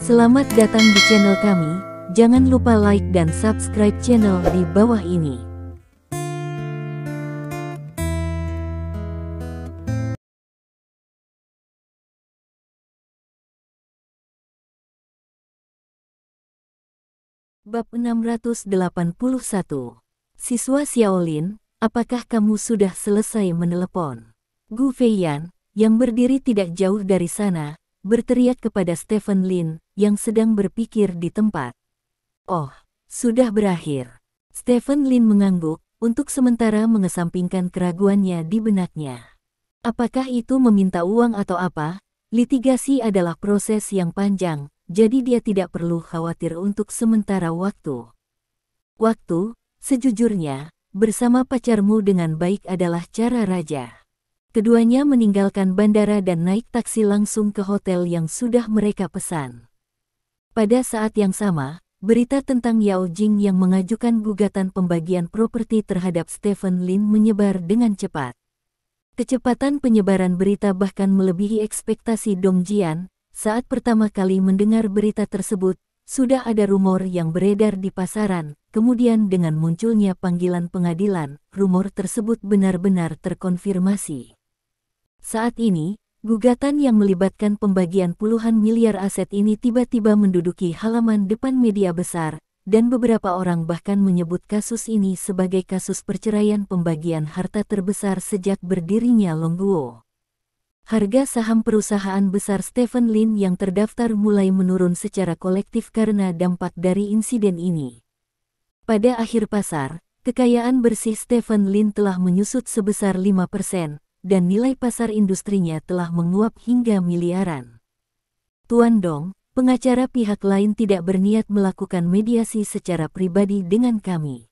Selamat datang di channel kami, jangan lupa like dan subscribe channel di bawah ini. Bab 681. Siswa Xiaolin, apakah kamu sudah selesai menelepon? Gu Feiyan, yang berdiri tidak jauh dari sana, berteriak kepada Stephen Lin, yang sedang berpikir di tempat. Oh, sudah berakhir. Stephen Lin mengangguk, untuk sementara mengesampingkan keraguannya di benaknya. Apakah itu meminta uang atau apa? Litigasi adalah proses yang panjang, jadi dia tidak perlu khawatir untuk sementara waktu. Waktu, sejujurnya, bersama pacarmu dengan baik adalah cara raja. Keduanya meninggalkan bandara dan naik taksi langsung ke hotel yang sudah mereka pesan. Pada saat yang sama, berita tentang Yao Jing yang mengajukan gugatan pembagian properti terhadap Stephen Lin menyebar dengan cepat. Kecepatan penyebaran berita bahkan melebihi ekspektasi Dong Jian. Saat pertama kali mendengar berita tersebut, sudah ada rumor yang beredar di pasaran. Kemudian dengan munculnya panggilan pengadilan, rumor tersebut benar-benar terkonfirmasi. Saat ini, gugatan yang melibatkan pembagian puluhan miliar aset ini tiba-tiba menduduki halaman depan media besar, dan beberapa orang bahkan menyebut kasus ini sebagai kasus perceraian pembagian harta terbesar sejak berdirinya Longguo. Harga saham perusahaan besar Stephen Lin yang terdaftar mulai menurun secara kolektif karena dampak dari insiden ini. Pada akhir pasar, kekayaan bersih Stephen Lin telah menyusut sebesar 5%, dan nilai pasar industrinya telah menguap hingga miliaran. Tuan Dong, pengacara pihak lain tidak berniat melakukan mediasi secara pribadi dengan kami.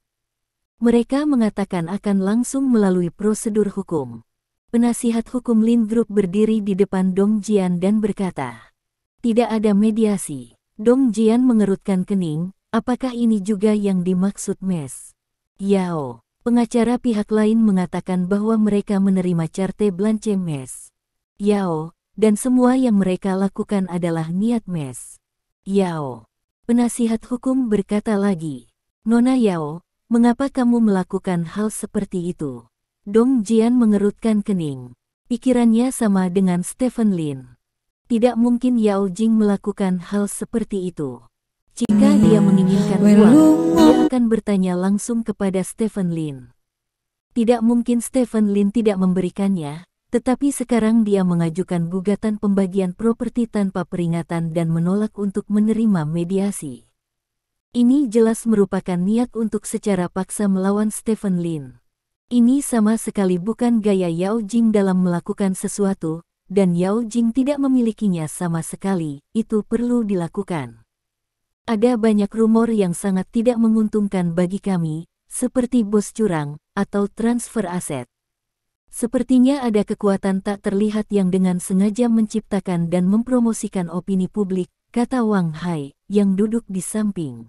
Mereka mengatakan akan langsung melalui prosedur hukum. Penasihat hukum Lin Group berdiri di depan Dong Jian dan berkata, "Tidak ada mediasi." Dong Jian mengerutkan kening, apakah ini juga yang dimaksud Mes? Yao. Pengacara pihak lain mengatakan bahwa mereka menerima carte blanche Mes Yao, dan semua yang mereka lakukan adalah niat Mes Yao. Penasihat hukum berkata lagi, "Nona Yao, mengapa kamu melakukan hal seperti itu?" Dong Jian mengerutkan kening. Pikirannya sama dengan Stephen Lin. Tidak mungkin Yao Jing melakukan hal seperti itu. Jika dia menginginkan uang, dia akan bertanya langsung kepada Stephen Lin. Tidak mungkin Stephen Lin tidak memberikannya, tetapi sekarang dia mengajukan gugatan pembagian properti tanpa peringatan dan menolak untuk menerima mediasi. Ini jelas merupakan niat untuk secara paksa melawan Stephen Lin. Ini sama sekali bukan gaya Yao Jing dalam melakukan sesuatu, dan Yao Jing tidak memilikinya sama sekali, itu perlu dilakukan. Ada banyak rumor yang sangat tidak menguntungkan bagi kami, seperti bos curang, atau transfer aset. Sepertinya ada kekuatan tak terlihat yang dengan sengaja menciptakan dan mempromosikan opini publik, kata Wang Hai, yang duduk di samping.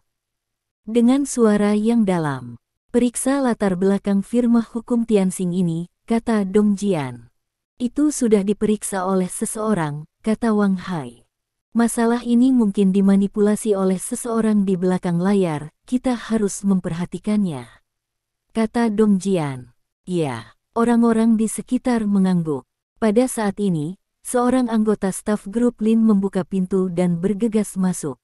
Dengan suara yang dalam, "Periksa latar belakang firma hukum Tianxing ini," kata Dong Jian. "Itu sudah diperiksa oleh seseorang," kata Wang Hai. "Masalah ini mungkin dimanipulasi oleh seseorang di belakang layar, kita harus memperhatikannya," kata Dong Jian. Ya, orang-orang di sekitar mengangguk. Pada saat ini, seorang anggota staf grup Lin membuka pintu dan bergegas masuk.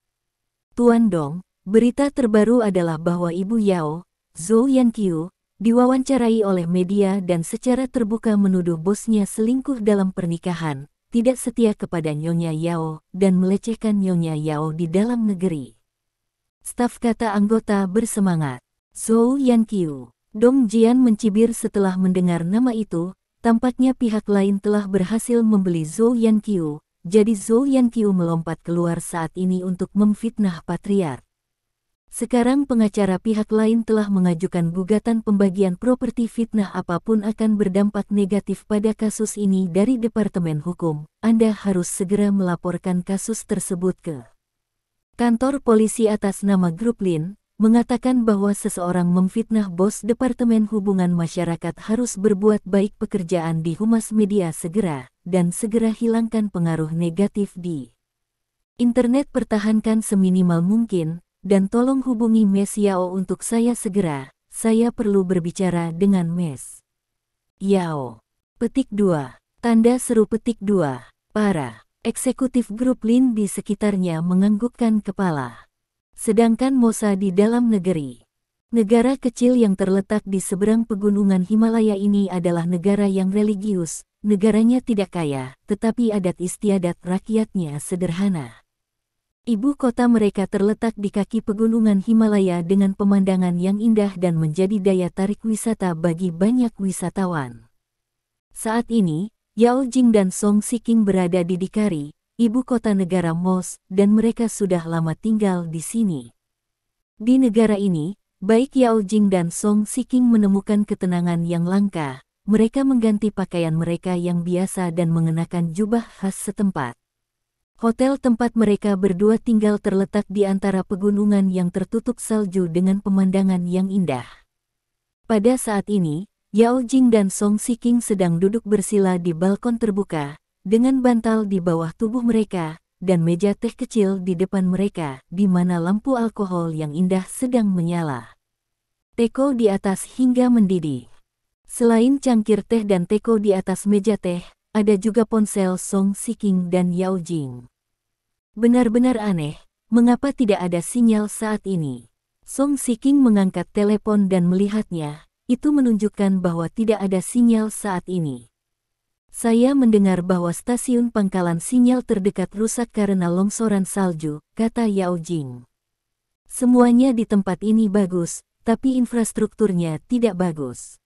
"Tuan Dong, berita terbaru adalah bahwa Ibu Yao, Zhou Yanqiu, diwawancarai oleh media dan secara terbuka menuduh bosnya selingkuh dalam pernikahan, tidak setia kepada Nyonya Yao, dan melecehkan Nyonya Yao di dalam negeri." Staf kata anggota bersemangat. Zhou Yanqiu. Dong Jian mencibir setelah mendengar nama itu, tampaknya pihak lain telah berhasil membeli Zhou Yanqiu, jadi Zhou Yanqiu melompat keluar saat ini untuk memfitnah patriark. Sekarang pengacara pihak lain telah mengajukan gugatan pembagian properti. Fitnah apapun akan berdampak negatif pada kasus ini dari Departemen Hukum. Anda harus segera melaporkan kasus tersebut ke kantor polisi atas nama grup Lin, mengatakan bahwa seseorang memfitnah bos Departemen Hubungan Masyarakat harus berbuat baik pekerjaan di Humas Media segera, dan segera hilangkan pengaruh negatif di Internet pertahankan seminimal mungkin, dan tolong hubungi Mes Yao untuk saya segera. Saya perlu berbicara dengan Mes Yao. Petik 2. Tanda seru petik 2. Para eksekutif grup Lin di sekitarnya menganggukkan kepala. Sedangkan Mosa di dalam negeri. Negara kecil yang terletak di seberang pegunungan Himalaya ini adalah negara yang religius. Negaranya tidak kaya, tetapi adat istiadat rakyatnya sederhana. Ibu kota mereka terletak di kaki pegunungan Himalaya dengan pemandangan yang indah dan menjadi daya tarik wisata bagi banyak wisatawan. Saat ini, Yao Jing dan Song Siking berada di Dikari, ibu kota negara Mos, dan mereka sudah lama tinggal di sini. Di negara ini, baik Yao Jing dan Song Siking menemukan ketenangan yang langka. Mereka mengganti pakaian mereka yang biasa dan mengenakan jubah khas setempat. Hotel tempat mereka berdua tinggal terletak di antara pegunungan yang tertutup salju dengan pemandangan yang indah. Pada saat ini, Yao Jing dan Song Siking sedang duduk bersila di balkon terbuka, dengan bantal di bawah tubuh mereka, dan meja teh kecil di depan mereka, di mana lampu alkohol yang indah sedang menyala. Teko di atas hingga mendidih. Selain cangkir teh dan teko di atas meja teh, ada juga ponsel Song Siking dan Yao Jing. Benar-benar aneh, mengapa tidak ada sinyal saat ini? Song Siking mengangkat telepon dan melihatnya, itu menunjukkan bahwa tidak ada sinyal saat ini. Saya mendengar bahwa stasiun pangkalan sinyal terdekat rusak karena longsoran salju, kata Yao Jing. Semuanya di tempat ini bagus, tapi infrastrukturnya tidak bagus.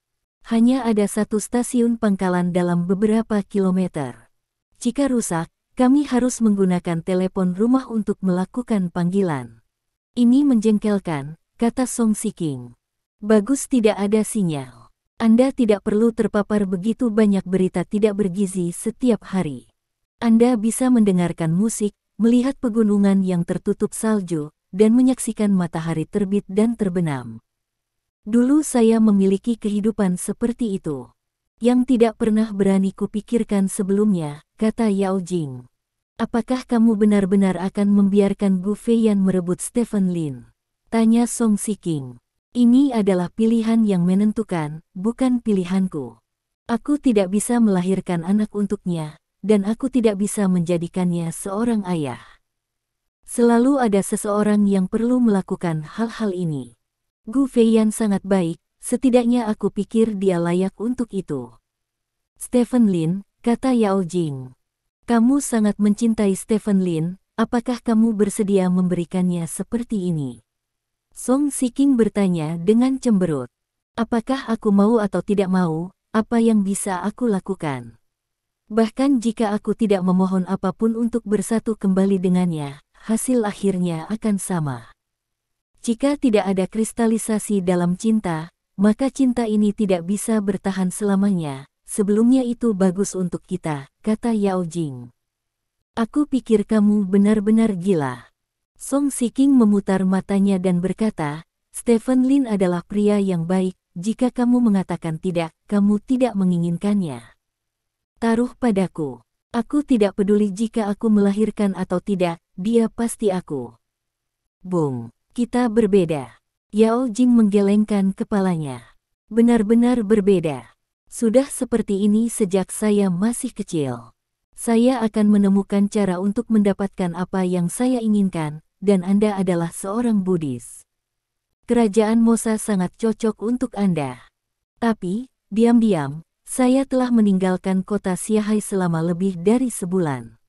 Hanya ada satu stasiun pangkalan dalam beberapa kilometer. Jika rusak, kami harus menggunakan telepon rumah untuk melakukan panggilan. Ini menjengkelkan, kata Song Siking. Bagus tidak ada sinyal. Anda tidak perlu terpapar begitu banyak berita tidak bergizi setiap hari. Anda bisa mendengarkan musik, melihat pegunungan yang tertutup salju, dan menyaksikan matahari terbit dan terbenam. Dulu saya memiliki kehidupan seperti itu. Yang tidak pernah berani kupikirkan sebelumnya, kata Yao Jing. Apakah kamu benar-benar akan membiarkan Gu Feiyan merebut Stephen Lin? Tanya Song Siking. Ini adalah pilihan yang menentukan, bukan pilihanku. Aku tidak bisa melahirkan anak untuknya, dan aku tidak bisa menjadikannya seorang ayah. Selalu ada seseorang yang perlu melakukan hal-hal ini. Gu Feiyan sangat baik, setidaknya aku pikir dia layak untuk itu. Stephen Lin, kata Yao Jing. Kamu sangat mencintai Stephen Lin, apakah kamu bersedia memberikannya seperti ini? Song Siking bertanya dengan cemberut. Apakah aku mau atau tidak mau, apa yang bisa aku lakukan? Bahkan jika aku tidak memohon apapun untuk bersatu kembali dengannya, hasil akhirnya akan sama. Jika tidak ada kristalisasi dalam cinta, maka cinta ini tidak bisa bertahan selamanya. Sebelumnya itu bagus untuk kita, kata Yao Jing. Aku pikir kamu benar-benar gila. Song Siking memutar matanya dan berkata, Stephen Lin adalah pria yang baik, jika kamu mengatakan tidak, kamu tidak menginginkannya. Taruh padaku. Aku tidak peduli jika aku melahirkan atau tidak, dia pasti aku. Bung. Kita berbeda. Yao Jing menggelengkan kepalanya. Benar-benar berbeda. Sudah seperti ini sejak saya masih kecil. Saya akan menemukan cara untuk mendapatkan apa yang saya inginkan, dan Anda adalah seorang Buddhis. Kerajaan Mosa sangat cocok untuk Anda. Tapi, diam-diam, saya telah meninggalkan kota Siahai selama lebih dari sebulan.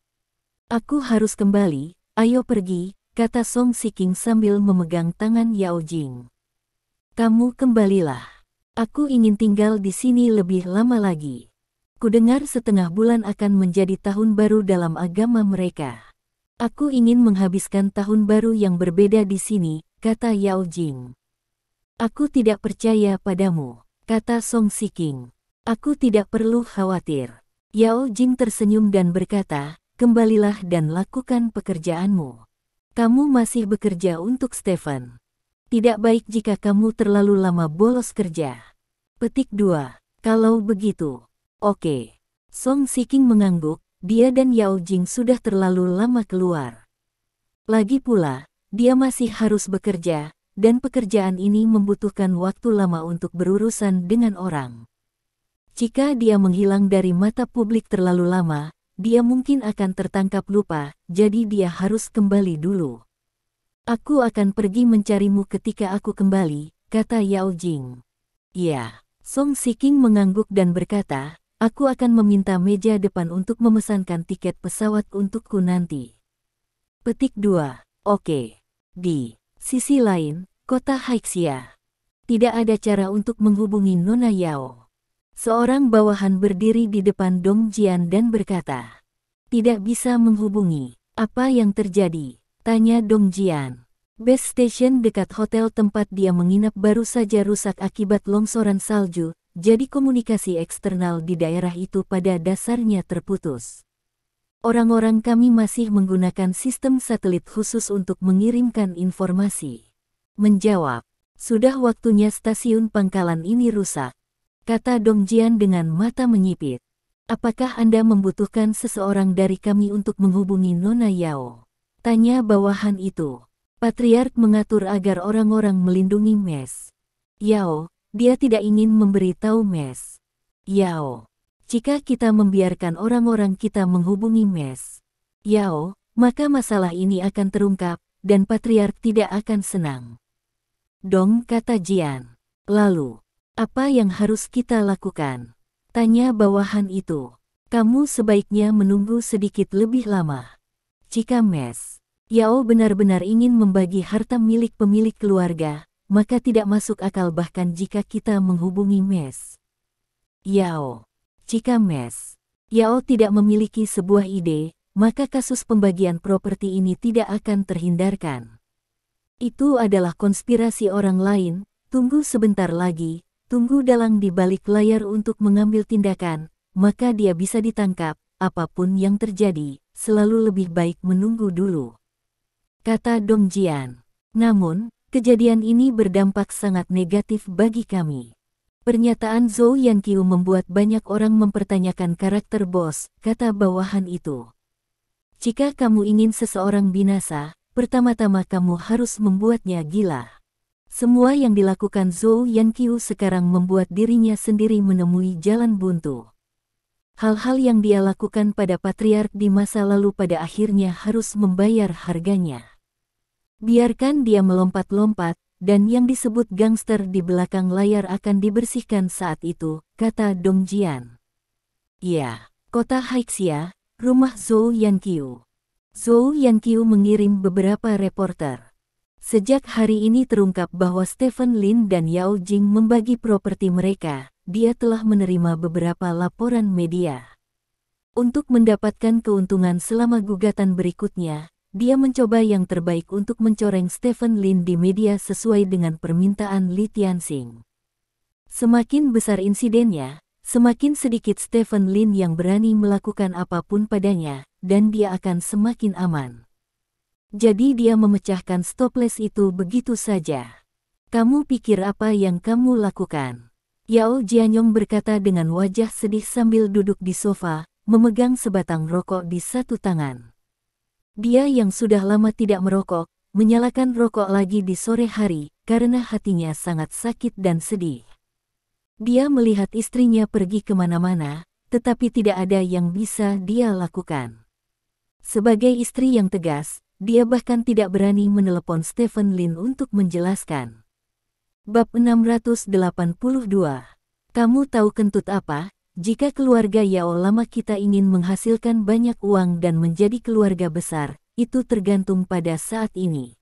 Aku harus kembali, ayo pergi, kata Song Siking sambil memegang tangan Yao Jing. Kamu kembalilah. Aku ingin tinggal di sini lebih lama lagi. Kudengar setengah bulan akan menjadi tahun baru dalam agama mereka. Aku ingin menghabiskan tahun baru yang berbeda di sini, kata Yao Jing. Aku tidak percaya padamu, kata Song Siking. Aku tidak perlu khawatir. Yao Jing tersenyum dan berkata, kembalilah dan lakukan pekerjaanmu. Kamu masih bekerja untuk Stephen. Tidak baik jika kamu terlalu lama bolos kerja. Petik 2. Kalau begitu. Oke. Song Siking mengangguk, dia dan Yao Jing sudah terlalu lama keluar. Lagi pula, dia masih harus bekerja, dan pekerjaan ini membutuhkan waktu lama untuk berurusan dengan orang. Jika dia menghilang dari mata publik terlalu lama, dia mungkin akan tertangkap lupa, jadi dia harus kembali dulu. Aku akan pergi mencarimu ketika aku kembali, kata Yao Jing. Ya, Song Shiking mengangguk dan berkata, aku akan meminta meja depan untuk memesankan tiket pesawat untukku nanti. Petik 2. Oke. Di sisi lain, kota Haixia. Tidak ada cara untuk menghubungi Nona Yao. Seorang bawahan berdiri di depan Dong Jian dan berkata, tidak bisa menghubungi. Apa yang terjadi? Tanya Dong Jian. Base station dekat hotel tempat dia menginap baru saja rusak akibat longsoran salju, jadi komunikasi eksternal di daerah itu pada dasarnya terputus. Orang-orang kami masih menggunakan sistem satelit khusus untuk mengirimkan informasi. Menjawab, sudah waktunya stasiun pangkalan ini rusak, kata Dong Jian dengan mata menyipit. Apakah Anda membutuhkan seseorang dari kami untuk menghubungi Nona Yao? Tanya bawahan itu. Patriark mengatur agar orang-orang melindungi Mes. Yao, dia tidak ingin memberitahu Mes. Yao, jika kita membiarkan orang-orang kita menghubungi Mes Yao, maka masalah ini akan terungkap, dan Patriark tidak akan senang. Dong, kata Jian. Lalu, apa yang harus kita lakukan? Tanya bawahan itu. Kamu sebaiknya menunggu sedikit lebih lama. Jika Mes Yao benar-benar ingin membagi harta milik pemilik keluarga, maka tidak masuk akal bahkan jika kita menghubungi Mes Yao. Jika Mes Yao tidak memiliki sebuah ide, maka kasus pembagian properti ini tidak akan terhindarkan. Itu adalah konspirasi orang lain, tunggu sebentar lagi, tunggu dalang di balik layar untuk mengambil tindakan, maka dia bisa ditangkap, apapun yang terjadi, selalu lebih baik menunggu dulu. Kata Dong Jian. Namun, kejadian ini berdampak sangat negatif bagi kami. Pernyataan Zhou Yanqiu membuat banyak orang mempertanyakan karakter bos, kata bawahan itu. Jika kamu ingin seseorang binasa, pertama-tama kamu harus membuatnya gila. Semua yang dilakukan Zhou Yanqiu sekarang membuat dirinya sendiri menemui jalan buntu. Hal-hal yang dia lakukan pada Patriark di masa lalu pada akhirnya harus membayar harganya. Biarkan dia melompat-lompat, dan yang disebut gangster di belakang layar akan dibersihkan saat itu, kata Dong Jian. Ya, kota Haixia, rumah Zhou Yanqiu. Zhou Yanqiu mengirim beberapa reporter. Sejak hari ini terungkap bahwa Stephen Lin dan Yao Jing membagi properti mereka, dia telah menerima beberapa laporan media. Untuk mendapatkan keuntungan selama gugatan berikutnya, dia mencoba yang terbaik untuk mencoreng Stephen Lin di media sesuai dengan permintaan Li Tianxing. Semakin besar insidennya, semakin sedikit Stephen Lin yang berani melakukan apapun padanya, dan dia akan semakin aman. Jadi dia memecahkan stoples itu begitu saja. Kamu pikir apa yang kamu lakukan? Yao Jianyong berkata dengan wajah sedih sambil duduk di sofa, memegang sebatang rokok di satu tangan. Dia yang sudah lama tidak merokok, menyalakan rokok lagi di sore hari, karena hatinya sangat sakit dan sedih. Dia melihat istrinya pergi kemana-mana, tetapi tidak ada yang bisa dia lakukan. Sebagai istri yang tegas, dia bahkan tidak berani menelepon Stephen Lin untuk menjelaskan. Bab 682. Kamu tahu kentut apa? Jika keluarga Yao lama kita ingin menghasilkan banyak uang dan menjadi keluarga besar, itu tergantung pada saat ini.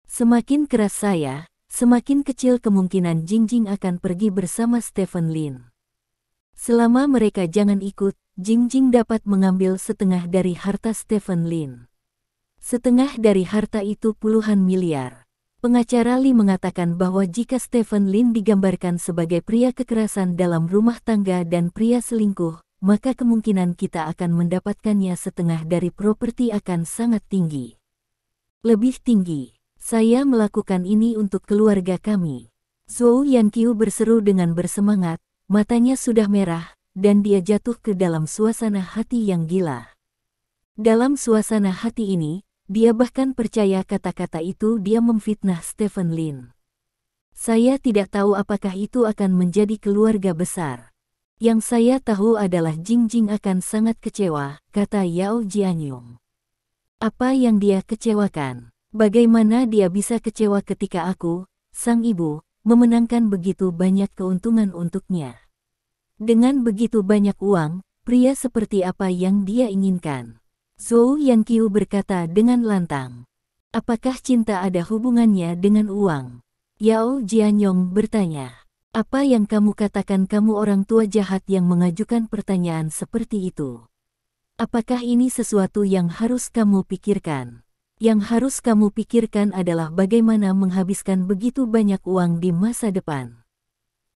Semakin keras saya, semakin kecil kemungkinan Jingjing akan pergi bersama Stephen Lin. Selama mereka jangan ikut, Jingjing dapat mengambil setengah dari harta Stephen Lin. Setengah dari harta itu puluhan miliar. Pengacara Li mengatakan bahwa jika Stephen Lin digambarkan sebagai pria kekerasan dalam rumah tangga dan pria selingkuh, maka kemungkinan kita akan mendapatkannya setengah dari properti akan sangat tinggi. Lebih tinggi, saya melakukan ini untuk keluarga kami. Zhou Yanqiu berseru dengan bersemangat, matanya sudah merah, dan dia jatuh ke dalam suasana hati yang gila. Dalam suasana hati ini, dia bahkan percaya kata-kata itu dia memfitnah Stephen Lin. Saya tidak tahu apakah itu akan menjadi keluarga besar. Yang saya tahu adalah Jingjing akan sangat kecewa, kata Yao Jianyong. Apa yang dia kecewakan? Bagaimana dia bisa kecewa ketika aku, sang ibu, memenangkan begitu banyak keuntungan untuknya? Dengan begitu banyak uang, pria seperti apa yang dia inginkan? Zhou Yanqiu berkata dengan lantang. Apakah cinta ada hubungannya dengan uang? Yao Jianyong bertanya. Apa yang kamu katakan, kamu orang tua jahat yang mengajukan pertanyaan seperti itu? Apakah ini sesuatu yang harus kamu pikirkan? Yang harus kamu pikirkan adalah bagaimana menghabiskan begitu banyak uang di masa depan.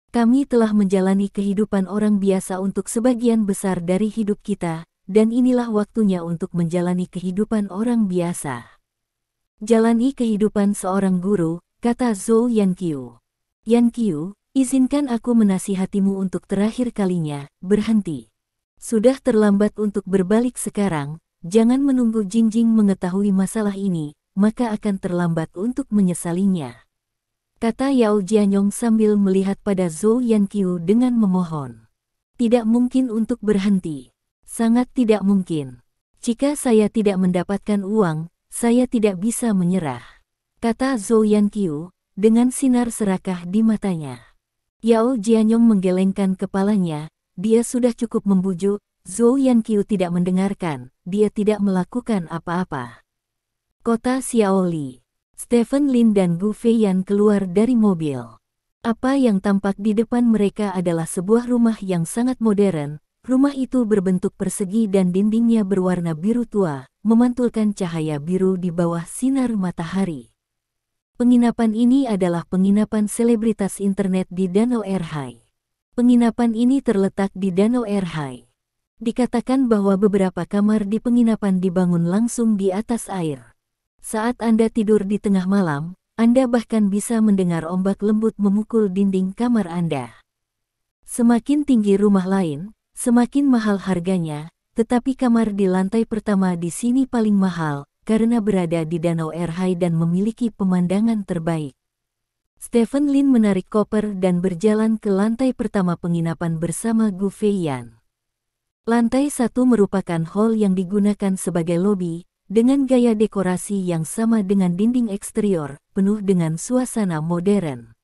Kami telah menjalani kehidupan orang biasa untuk sebagian besar dari hidup kita, dan inilah waktunya untuk menjalani kehidupan orang biasa. Jalani kehidupan seorang guru, kata Zhou Yanqiu. Yanqiu, izinkan aku menasihatimu untuk terakhir kalinya, berhenti. Sudah terlambat untuk berbalik sekarang, jangan menunggu Jingjing mengetahui masalah ini, maka akan terlambat untuk menyesalinya. Kata Yao Jianyong sambil melihat pada Zhou Yanqiu dengan memohon. Tidak mungkin untuk berhenti. Sangat tidak mungkin. Jika saya tidak mendapatkan uang, saya tidak bisa menyerah. Kata Zhou Yanqiu, dengan sinar serakah di matanya. Yao Jianyong menggelengkan kepalanya, dia sudah cukup membujuk, Zhou Yanqiu tidak mendengarkan, dia tidak melakukan apa-apa. Kota Xiaoli. Stephen Lin dan Gu Feiyan keluar dari mobil. Apa yang tampak di depan mereka adalah sebuah rumah yang sangat modern. Rumah itu berbentuk persegi dan dindingnya berwarna biru tua, memantulkan cahaya biru di bawah sinar matahari. Penginapan ini adalah penginapan selebritas internet di Danau Erhai. Penginapan ini terletak di Danau Erhai. Dikatakan bahwa beberapa kamar di penginapan dibangun langsung di atas air. Saat Anda tidur di tengah malam, Anda bahkan bisa mendengar ombak lembut memukul dinding kamar Anda. Semakin tinggi rumah lain, semakin mahal harganya, tetapi kamar di lantai pertama di sini paling mahal, karena berada di Danau Erhai dan memiliki pemandangan terbaik. Stephen Lin menarik koper dan berjalan ke lantai pertama penginapan bersama Gu Feiyan. Lantai 1 merupakan hall yang digunakan sebagai lobi, dengan gaya dekorasi yang sama dengan dinding eksterior, penuh dengan suasana modern.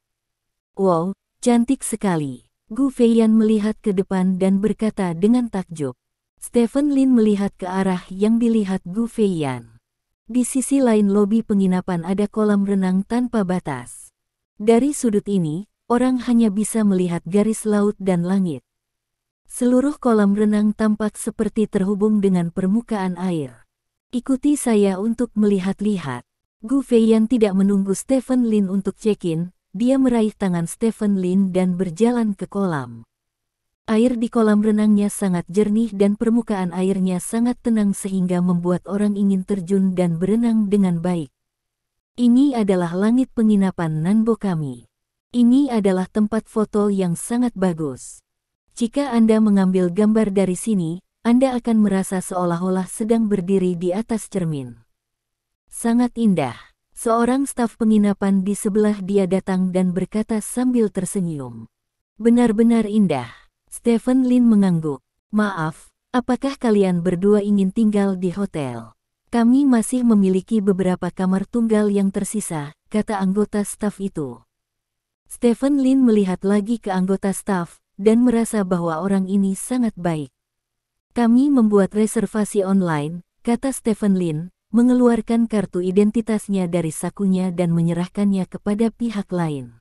Wow, cantik sekali. Gu Feiyan melihat ke depan dan berkata dengan takjub. Stephen Lin melihat ke arah yang dilihat Gu Feiyan. Di sisi lain lobi penginapan ada kolam renang tanpa batas. Dari sudut ini, orang hanya bisa melihat garis laut dan langit. Seluruh kolam renang tampak seperti terhubung dengan permukaan air. Ikuti saya untuk melihat-lihat. Gu Feiyan tidak menunggu Stephen Lin untuk check-in, dia meraih tangan Stephen Lin dan berjalan ke kolam. Air di kolam renangnya sangat jernih dan permukaan airnya sangat tenang sehingga membuat orang ingin terjun dan berenang dengan baik. Ini adalah langit penginapan Nanbo kami. Ini adalah tempat foto yang sangat bagus. Jika Anda mengambil gambar dari sini, Anda akan merasa seolah-olah sedang berdiri di atas cermin. Sangat indah. Seorang staf penginapan di sebelah dia datang dan berkata sambil tersenyum. Benar-benar indah. Stephen Lin mengangguk. Maaf, apakah kalian berdua ingin tinggal di hotel? Kami masih memiliki beberapa kamar tunggal yang tersisa, kata anggota staf itu. Stephen Lin melihat lagi ke anggota staf, dan merasa bahwa orang ini sangat baik. Kami membuat reservasi online, kata Stephen Lin, mengeluarkan kartu identitasnya dari sakunya dan menyerahkannya kepada pihak lain.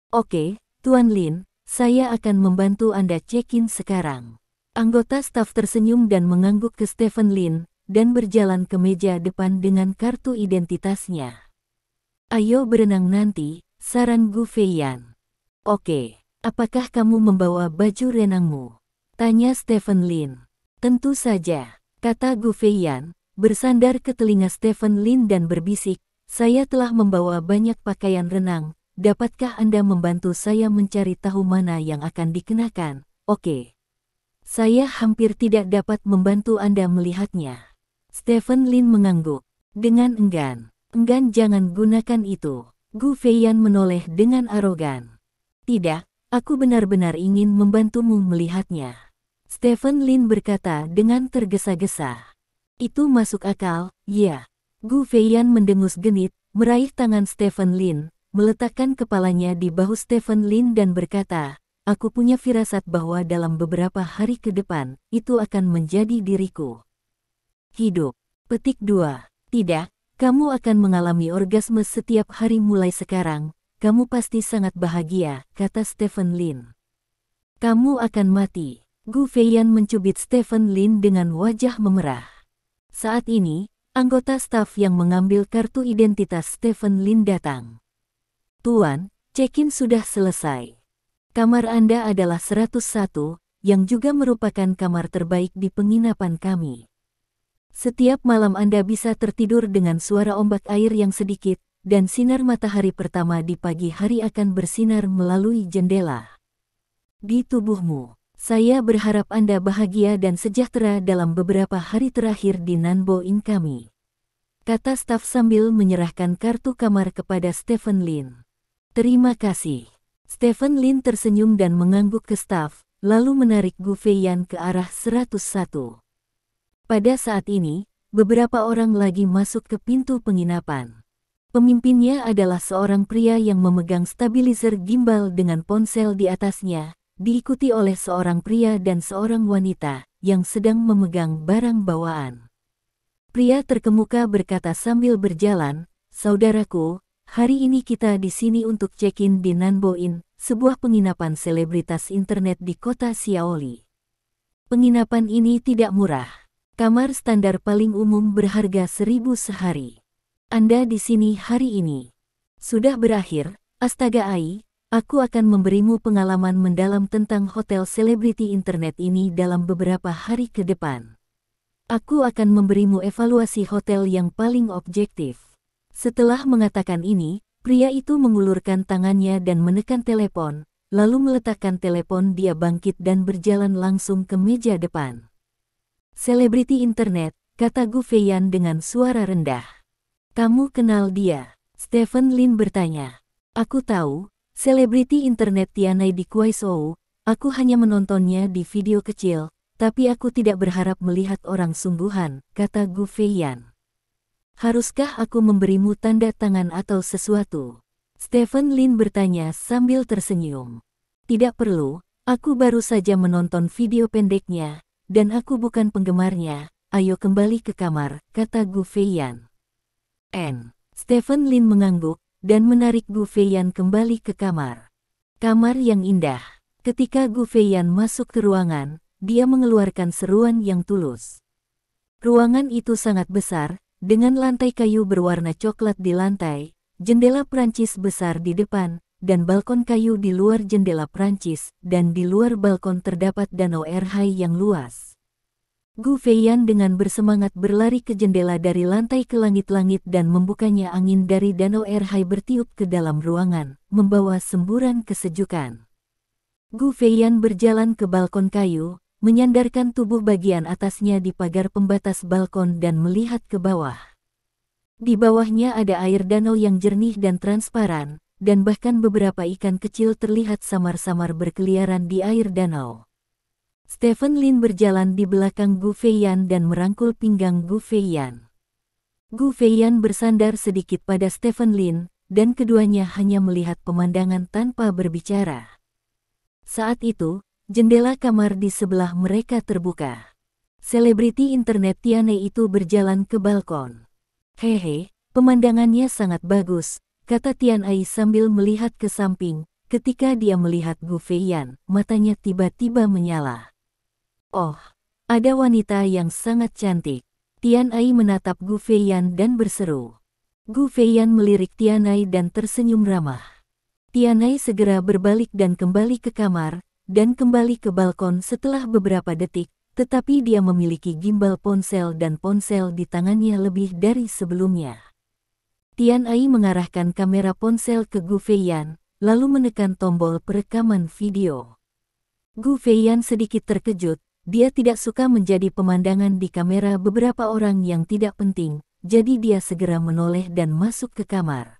Oke, Tuan Lin, saya akan membantu Anda check-in sekarang. Anggota staf tersenyum dan mengangguk ke Stephen Lin, dan berjalan ke meja depan dengan kartu identitasnya. Ayo berenang nanti, saran Gu Feiyan. Oke, apakah kamu membawa baju renangmu? Tanya Stephen Lin. Tentu saja, kata Gu Feiyan, bersandar ke telinga Stephen Lin dan berbisik, saya telah membawa banyak pakaian renang, dapatkah Anda membantu saya mencari tahu mana yang akan dikenakan? Oke. Saya hampir tidak dapat membantu Anda melihatnya. Stephen Lin mengangguk. Dengan enggan. Enggan, jangan gunakan itu. Gu Feiyan menoleh dengan arogan. Tidak, aku benar-benar ingin membantumu melihatnya. Stephen Lin berkata dengan tergesa-gesa. Itu masuk akal, ya. Gu Feiyan mendengus genit, meraih tangan Stephen Lin, meletakkan kepalanya di bahu Stephen Lin dan berkata, aku punya firasat bahwa dalam beberapa hari ke depan, itu akan menjadi diriku. Hidup. Petik 2. Tidak, kamu akan mengalami orgasme setiap hari mulai sekarang, kamu pasti sangat bahagia, kata Stephen Lin. Kamu akan mati. Gu Feiyan mencubit Stephen Lin dengan wajah memerah. Saat ini, anggota staf yang mengambil kartu identitas Stephen Lin datang. Tuan, check-in sudah selesai. Kamar Anda adalah 101, yang juga merupakan kamar terbaik di penginapan kami. Setiap malam Anda bisa tertidur dengan suara ombak air yang sedikit, dan sinar matahari pertama di pagi hari akan bersinar melalui jendela. Di tubuhmu, saya berharap Anda bahagia dan sejahtera dalam beberapa hari terakhir di Nanbo Inn kami, kata staf sambil menyerahkan kartu kamar kepada Stephen Lin. Terima kasih. Stephen Lin tersenyum dan mengangguk ke staf, lalu menarik Gu Feiyan ke arah 101. Pada saat ini, beberapa orang lagi masuk ke pintu penginapan. Pemimpinnya adalah seorang pria yang memegang stabilizer gimbal dengan ponsel di atasnya, diikuti oleh seorang pria dan seorang wanita yang sedang memegang barang bawaan. Pria terkemuka berkata sambil berjalan, saudaraku, hari ini kita di sini untuk check-in di Nanbo Inn, sebuah penginapan selebritas internet di kota Xiaoli. Penginapan ini tidak murah. Kamar standar paling umum berharga 1.000 sehari. Anda di sini hari ini. Sudah berakhir, astaga Ai, aku akan memberimu pengalaman mendalam tentang hotel selebriti internet ini dalam beberapa hari ke depan. Aku akan memberimu evaluasi hotel yang paling objektif. Setelah mengatakan ini, pria itu mengulurkan tangannya dan menekan telepon, lalu meletakkan telepon. Dia bangkit dan berjalan langsung ke meja depan. Selebriti internet, kata Gu Feiyan dengan suara rendah. Kamu kenal dia? Stephen Lin bertanya. Aku tahu, selebriti internet Tianai di Kuaishou, aku hanya menontonnya di video kecil, tapi aku tidak berharap melihat orang sungguhan, kata Gu Feiyan. Haruskah aku memberimu tanda tangan atau sesuatu? Stephen Lin bertanya sambil tersenyum. Tidak perlu, aku baru saja menonton video pendeknya, dan aku bukan penggemarnya, ayo kembali ke kamar, kata Gu Feiyan. Stephen Lin mengangguk, dan menarik Gu Feiyan kembali ke kamar. Kamar yang indah. Ketika Gu Feiyan masuk ke ruangan, dia mengeluarkan seruan yang tulus. Ruangan itu sangat besar, dengan lantai kayu berwarna coklat di lantai, jendela Prancis besar di depan, dan balkon kayu di luar jendela Prancis, dan di luar balkon terdapat danau air hai yang luas. Gu Feiyan dengan bersemangat berlari ke jendela dari lantai ke langit-langit dan membukanya. Angin dari danau air hai bertiup ke dalam ruangan, membawa semburan kesejukan. Gu Feiyan berjalan ke balkon kayu, menyandarkan tubuh bagian atasnya di pagar pembatas balkon dan melihat ke bawah. Di bawahnya ada air danau yang jernih dan transparan, dan bahkan beberapa ikan kecil terlihat samar-samar berkeliaran di air danau. Stephen Lin berjalan di belakang Gu Feiyan dan merangkul pinggang Gu Feiyan. Gu Feiyan bersandar sedikit pada Stephen Lin, dan keduanya hanya melihat pemandangan tanpa berbicara. Saat itu, jendela kamar di sebelah mereka terbuka. Selebriti internet Tianai itu berjalan ke balkon. Hehe, pemandangannya sangat bagus, kata Tianai sambil melihat ke samping. Ketika dia melihat Gu Feiyan, matanya tiba-tiba menyala. Oh, ada wanita yang sangat cantik. Tianai menatap Gu Feiyan dan berseru. Gu Feiyan melirik Tianai dan tersenyum ramah. Tianai segera berbalik dan kembali ke kamar, dan kembali ke balkon setelah beberapa detik, tetapi dia memiliki gimbal ponsel dan ponsel di tangannya lebih dari sebelumnya. Tianai mengarahkan kamera ponsel ke Gu Feiyan, lalu menekan tombol perekaman video. Gu Feiyan sedikit terkejut, dia tidak suka menjadi pemandangan di kamera beberapa orang yang tidak penting, jadi dia segera menoleh dan masuk ke kamar.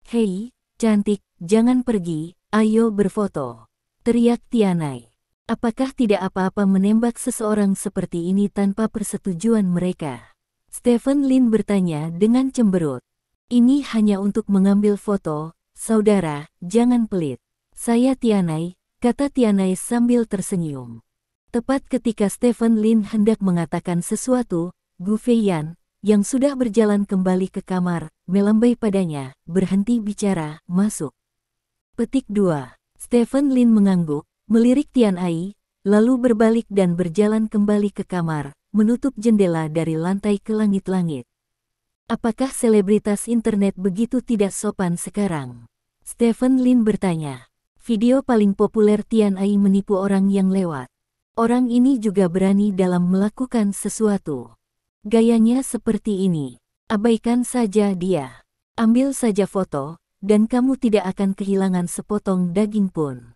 "Hei, cantik, jangan pergi, ayo berfoto," teriak Tianai. Apakah tidak apa-apa menembak seseorang seperti ini tanpa persetujuan mereka? Stephen Lin bertanya dengan cemberut. "Ini hanya untuk mengambil foto, saudara, jangan pelit." "Saya Tianai," kata Tianai sambil tersenyum. Tepat ketika Stephen Lin hendak mengatakan sesuatu, Gu Feiyan, yang sudah berjalan kembali ke kamar, melambai padanya, berhenti bicara, masuk. Petik 2. Stephen Lin mengangguk, melirik Tianai, lalu berbalik dan berjalan kembali ke kamar, menutup jendela dari lantai ke langit-langit. "Apakah selebritas internet begitu tidak sopan sekarang?" Stephen Lin bertanya. Video paling populer Tianai menipu orang yang lewat. Orang ini juga berani dalam melakukan sesuatu. Gayanya seperti ini. Abaikan saja dia. Ambil saja foto, dan kamu tidak akan kehilangan sepotong daging pun.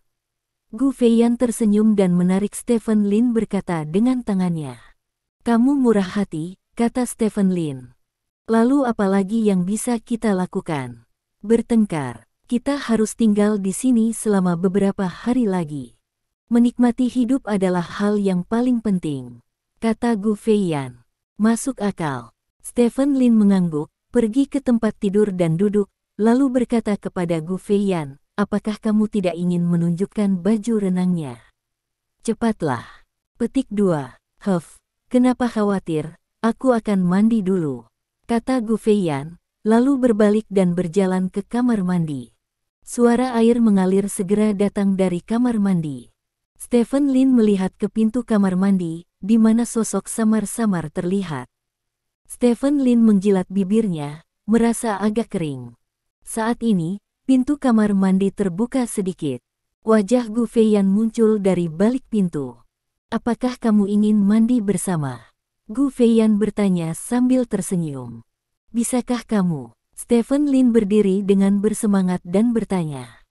Gu Feiyan tersenyum dan menarik Stephen Lin berkata dengan tangannya. "Kamu murah hati," kata Stephen Lin. "Lalu apa lagi yang bisa kita lakukan? Bertengkar. Kita harus tinggal di sini selama beberapa hari lagi. Menikmati hidup adalah hal yang paling penting," kata Gu Feiyan. "Masuk akal." Stephen Lin mengangguk, pergi ke tempat tidur dan duduk, lalu berkata kepada Gu Feiyan, "Apakah kamu tidak ingin menunjukkan baju renangnya? Cepatlah." Petik 2. Kenapa khawatir, aku akan mandi dulu," kata Gu Feiyan, lalu berbalik dan berjalan ke kamar mandi. Suara air mengalir segera datang dari kamar mandi. Stephen Lin melihat ke pintu kamar mandi, di mana sosok samar-samar terlihat. Stephen Lin menjilat bibirnya, merasa agak kering. Saat ini, pintu kamar mandi terbuka sedikit. Wajah Gu Feiyan muncul dari balik pintu. "Apakah kamu ingin mandi bersama?" Gu Feiyan bertanya sambil tersenyum. "Bisakah kamu?" Stephen Lin berdiri dengan bersemangat dan bertanya.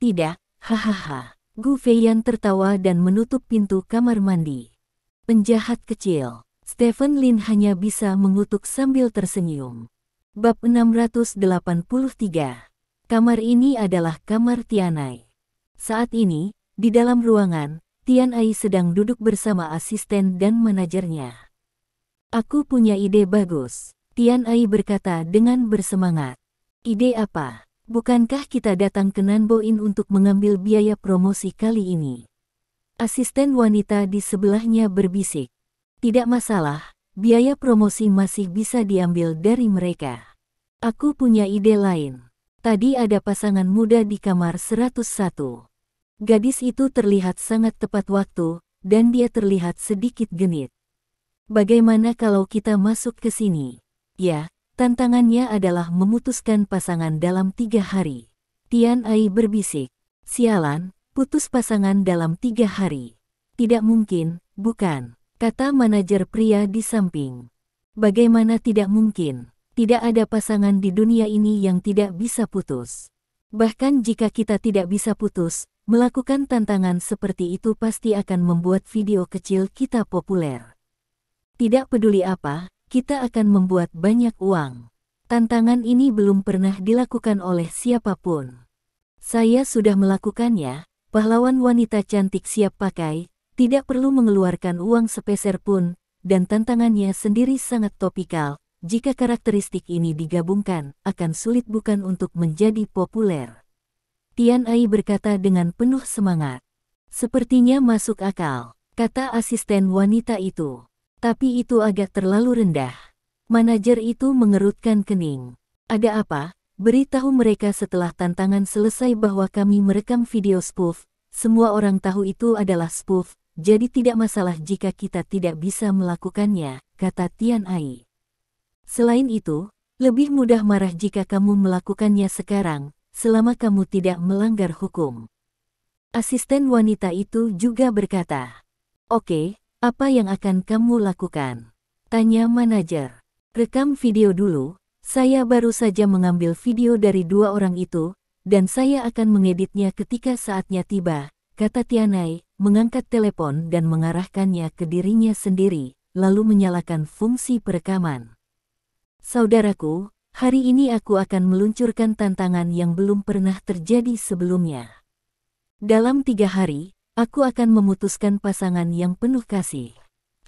"Tidak, hahaha." Gu Feiyan tertawa dan menutup pintu kamar mandi. "Penjahat kecil." Stephen Lin hanya bisa mengutuk sambil tersenyum. Bab 683. Kamar ini adalah kamar Tianai. Saat ini, di dalam ruangan, Tianai sedang duduk bersama asisten dan manajernya. "Aku punya ide bagus," Tianai berkata dengan bersemangat. "Ide apa? Bukankah kita datang ke Nanboin untuk mengambil biaya promosi kali ini?" Asisten wanita di sebelahnya berbisik. "Tidak masalah, biaya promosi masih bisa diambil dari mereka. Aku punya ide lain. Tadi ada pasangan muda di kamar 101. Gadis itu terlihat sangat tepat waktu, dan dia terlihat sedikit genit. Bagaimana kalau kita masuk ke sini?" "Ya, tantangannya adalah memutuskan pasangan dalam 3 hari. Tianai berbisik. "Sialan, putus pasangan dalam 3 hari. Tidak mungkin, bukan?" kata manajer pria di samping. "Bagaimana tidak mungkin? Tidak ada pasangan di dunia ini yang tidak bisa putus. Bahkan jika kita tidak bisa putus, melakukan tantangan seperti itu pasti akan membuat video kecil kita populer. Tidak peduli apa, kita akan membuat banyak uang. Tantangan ini belum pernah dilakukan oleh siapapun. Saya sudah melakukannya, pahlawan wanita cantik siap pakai, tidak perlu mengeluarkan uang sepeser pun, dan tantangannya sendiri sangat topikal. Jika karakteristik ini digabungkan, akan sulit bukan untuk menjadi populer." Tianai berkata dengan penuh semangat. "Sepertinya masuk akal," kata asisten wanita itu. "Tapi itu agak terlalu rendah." Manajer itu mengerutkan kening. "Ada apa? Beritahu mereka setelah tantangan selesai bahwa kami merekam video spoof. Semua orang tahu itu adalah spoof, jadi tidak masalah jika kita tidak bisa melakukannya," kata Tianai. "Selain itu, lebih mudah marah jika kamu melakukannya sekarang, selama kamu tidak melanggar hukum." Asisten wanita itu juga berkata. "Oke, apa yang akan kamu lakukan?" tanya manajer. "Rekam video dulu, saya baru saja mengambil video dari 2 orang itu, dan saya akan mengeditnya ketika saatnya tiba," kata Tianai, mengangkat telepon dan mengarahkannya ke dirinya sendiri, lalu menyalakan fungsi perekaman. Saudaraku, hari ini aku akan meluncurkan tantangan yang belum pernah terjadi sebelumnya. Dalam 3 hari, aku akan memutuskan pasangan yang penuh kasih.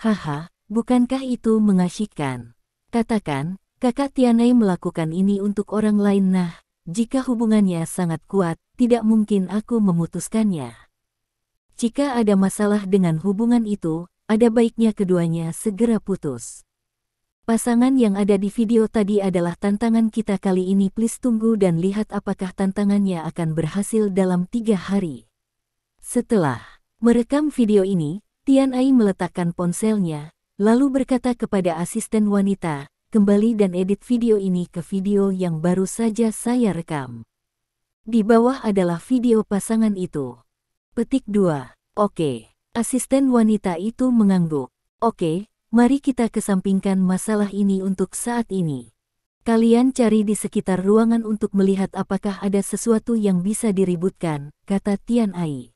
Haha, bukankah itu mengasyikkan? Katakan, kakak Tianai melakukan ini untuk orang lain. Nah, jika hubungannya sangat kuat, tidak mungkin aku memutuskannya. Jika ada masalah dengan hubungan itu, ada baiknya keduanya segera putus. Pasangan yang ada di video tadi adalah tantangan kita kali ini. Please tunggu dan lihat apakah tantangannya akan berhasil dalam 3 hari. Setelah merekam video ini, Tianai meletakkan ponselnya, lalu berkata kepada asisten wanita, kembali dan edit video ini ke video yang baru saja saya rekam. Di bawah adalah video pasangan itu. Petik 2. Oke. Asisten wanita itu mengangguk. Oke. Mari kita kesampingkan masalah ini untuk saat ini. Kalian cari di sekitar ruangan untuk melihat apakah ada sesuatu yang bisa diributkan, kata Tianai.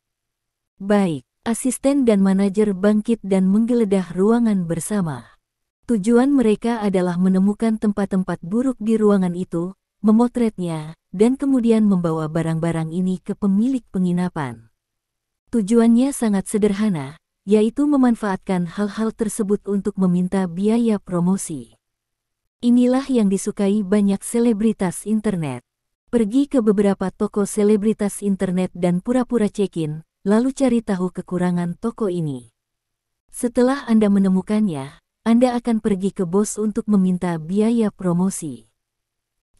Baik, asisten dan manajer bangkit dan menggeledah ruangan bersama. Tujuan mereka adalah menemukan tempat-tempat buruk di ruangan itu, memotretnya, dan kemudian membawa barang-barang ini ke pemilik penginapan. Tujuannya sangat sederhana, yaitu memanfaatkan hal-hal tersebut untuk meminta biaya promosi. Inilah yang disukai banyak selebritas internet. Pergi ke beberapa toko selebritas internet dan pura-pura check-in, lalu cari tahu kekurangan toko ini. Setelah Anda menemukannya, Anda akan pergi ke bos untuk meminta biaya promosi.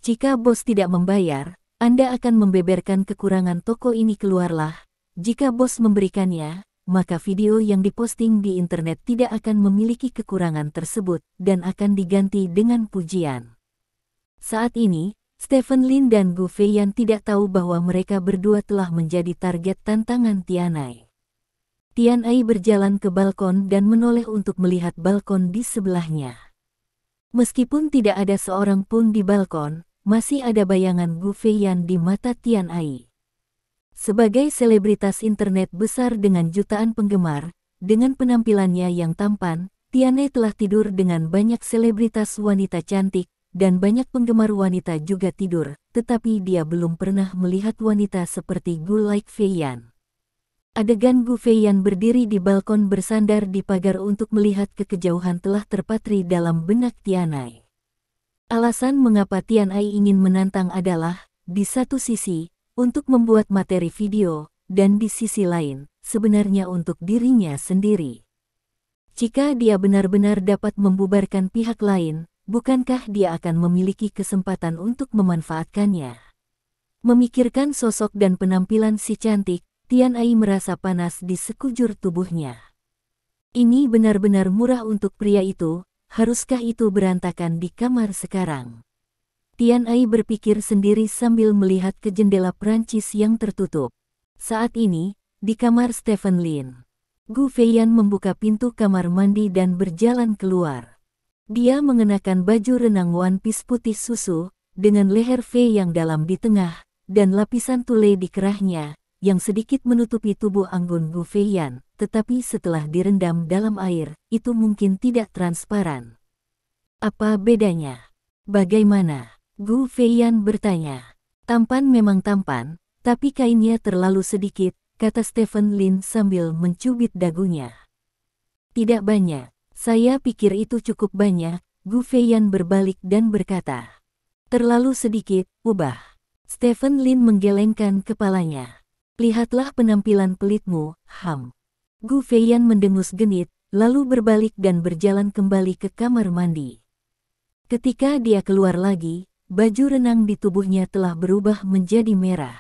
Jika bos tidak membayar, Anda akan membeberkan kekurangan toko ini keluarlah. Jika bos memberikannya, maka video yang diposting di internet tidak akan memiliki kekurangan tersebut dan akan diganti dengan pujian. Saat ini, Stephen Lin dan Gu Feiyan tidak tahu bahwa mereka berdua telah menjadi target tantangan Tianai. Tianai berjalan ke balkon dan menoleh untuk melihat balkon di sebelahnya. Meskipun tidak ada seorang pun di balkon, masih ada bayangan Gu Feiyan di mata Tianai. Sebagai selebritas internet besar dengan jutaan penggemar, dengan penampilannya yang tampan, Tianai telah tidur dengan banyak selebritas wanita cantik, dan banyak penggemar wanita juga tidur, tetapi dia belum pernah melihat wanita seperti Gu Like Feiyan. Adegan Gu Feiyan berdiri di balkon bersandar di pagar untuk melihat ke kejauhan telah terpatri dalam benak Tianai. Alasan mengapa Tianai ingin menantang adalah, di satu sisi, untuk membuat materi video, dan di sisi lain, sebenarnya untuk dirinya sendiri. Jika dia benar-benar dapat membubarkan pihak lain, bukankah dia akan memiliki kesempatan untuk memanfaatkannya? Memikirkan sosok dan penampilan si cantik, Tianai merasa panas di sekujur tubuhnya. Ini benar-benar murah untuk pria itu, haruskah itu berantakan di kamar sekarang? Tianai berpikir sendiri sambil melihat ke jendela Prancis yang tertutup. Saat ini, di kamar Stephen Lin, Gu Feiyan membuka pintu kamar mandi dan berjalan keluar. Dia mengenakan baju renang one piece putih susu, dengan leher V yang dalam di tengah, dan lapisan tule di kerahnya, yang sedikit menutupi tubuh anggun Gu Feiyan, tetapi setelah direndam dalam air, itu mungkin tidak transparan. Apa bedanya? Bagaimana? Gu Feiyan bertanya. Tampan memang tampan, tapi kainnya terlalu sedikit, kata Stephen Lin sambil mencubit dagunya. Tidak banyak, saya pikir itu cukup banyak, Gu Feiyan berbalik dan berkata. Terlalu sedikit, ubah. Stephen Lin menggelengkan kepalanya. Lihatlah penampilan pelitmu, Ham. Gu Feiyan mendengus genit, lalu berbalik dan berjalan kembali ke kamar mandi. Ketika dia keluar lagi, baju renang di tubuhnya telah berubah menjadi merah.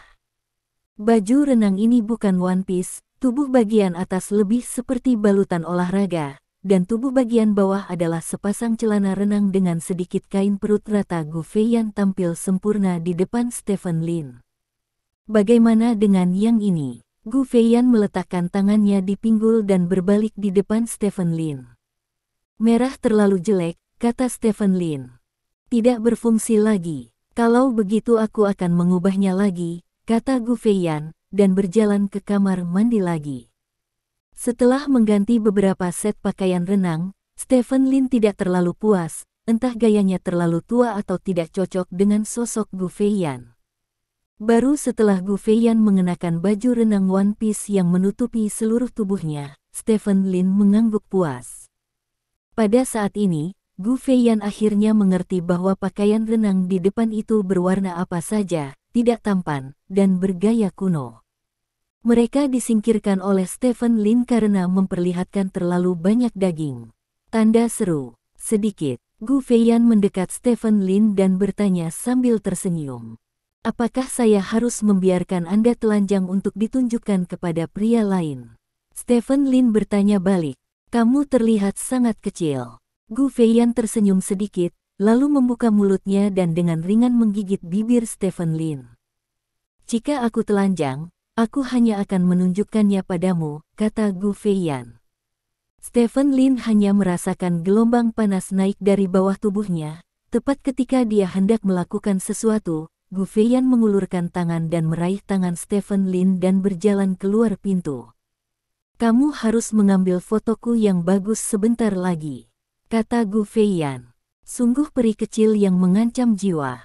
Baju renang ini bukan one piece, tubuh bagian atas lebih seperti balutan olahraga, dan tubuh bagian bawah adalah sepasang celana renang dengan sedikit kain perut rata. Gu Feiyan tampil sempurna di depan Stephen Lin. Bagaimana dengan yang ini? Gu Feiyan meletakkan tangannya di pinggul dan berbalik di depan Stephen Lin. Merah terlalu jelek, kata Stephen Lin. Tidak berfungsi lagi. Kalau begitu aku akan mengubahnya lagi, kata Gu Feiyan, dan berjalan ke kamar mandi lagi. Setelah mengganti beberapa set pakaian renang, Stephen Lin tidak terlalu puas, entah gayanya terlalu tua atau tidak cocok dengan sosok Gu Feiyan. Baru setelah Gu Feiyan mengenakan baju renang One Piece yang menutupi seluruh tubuhnya, Stephen Lin mengangguk puas. Pada saat ini, Gu Feiyan akhirnya mengerti bahwa pakaian renang di depan itu berwarna apa saja, tidak tampan, dan bergaya kuno. Mereka disingkirkan oleh Stephen Lin karena memperlihatkan terlalu banyak daging. Tanda seru. Sedikit, Gu Feiyan mendekat Stephen Lin dan bertanya sambil tersenyum. Apakah saya harus membiarkan Anda telanjang untuk ditunjukkan kepada pria lain? Stephen Lin bertanya balik. Kamu terlihat sangat kecil. Gu Feiyan tersenyum sedikit, lalu membuka mulutnya dan dengan ringan menggigit bibir Stephen Lin. Jika aku telanjang, aku hanya akan menunjukkannya padamu, kata Gu Feiyan. Stephen Lin hanya merasakan gelombang panas naik dari bawah tubuhnya. Tepat ketika dia hendak melakukan sesuatu, Gu Feiyan mengulurkan tangan dan meraih tangan Stephen Lin dan berjalan keluar pintu. Kamu harus mengambil fotoku yang bagus sebentar lagi, kata Gu Feiyan. Sungguh peri kecil yang mengancam jiwa.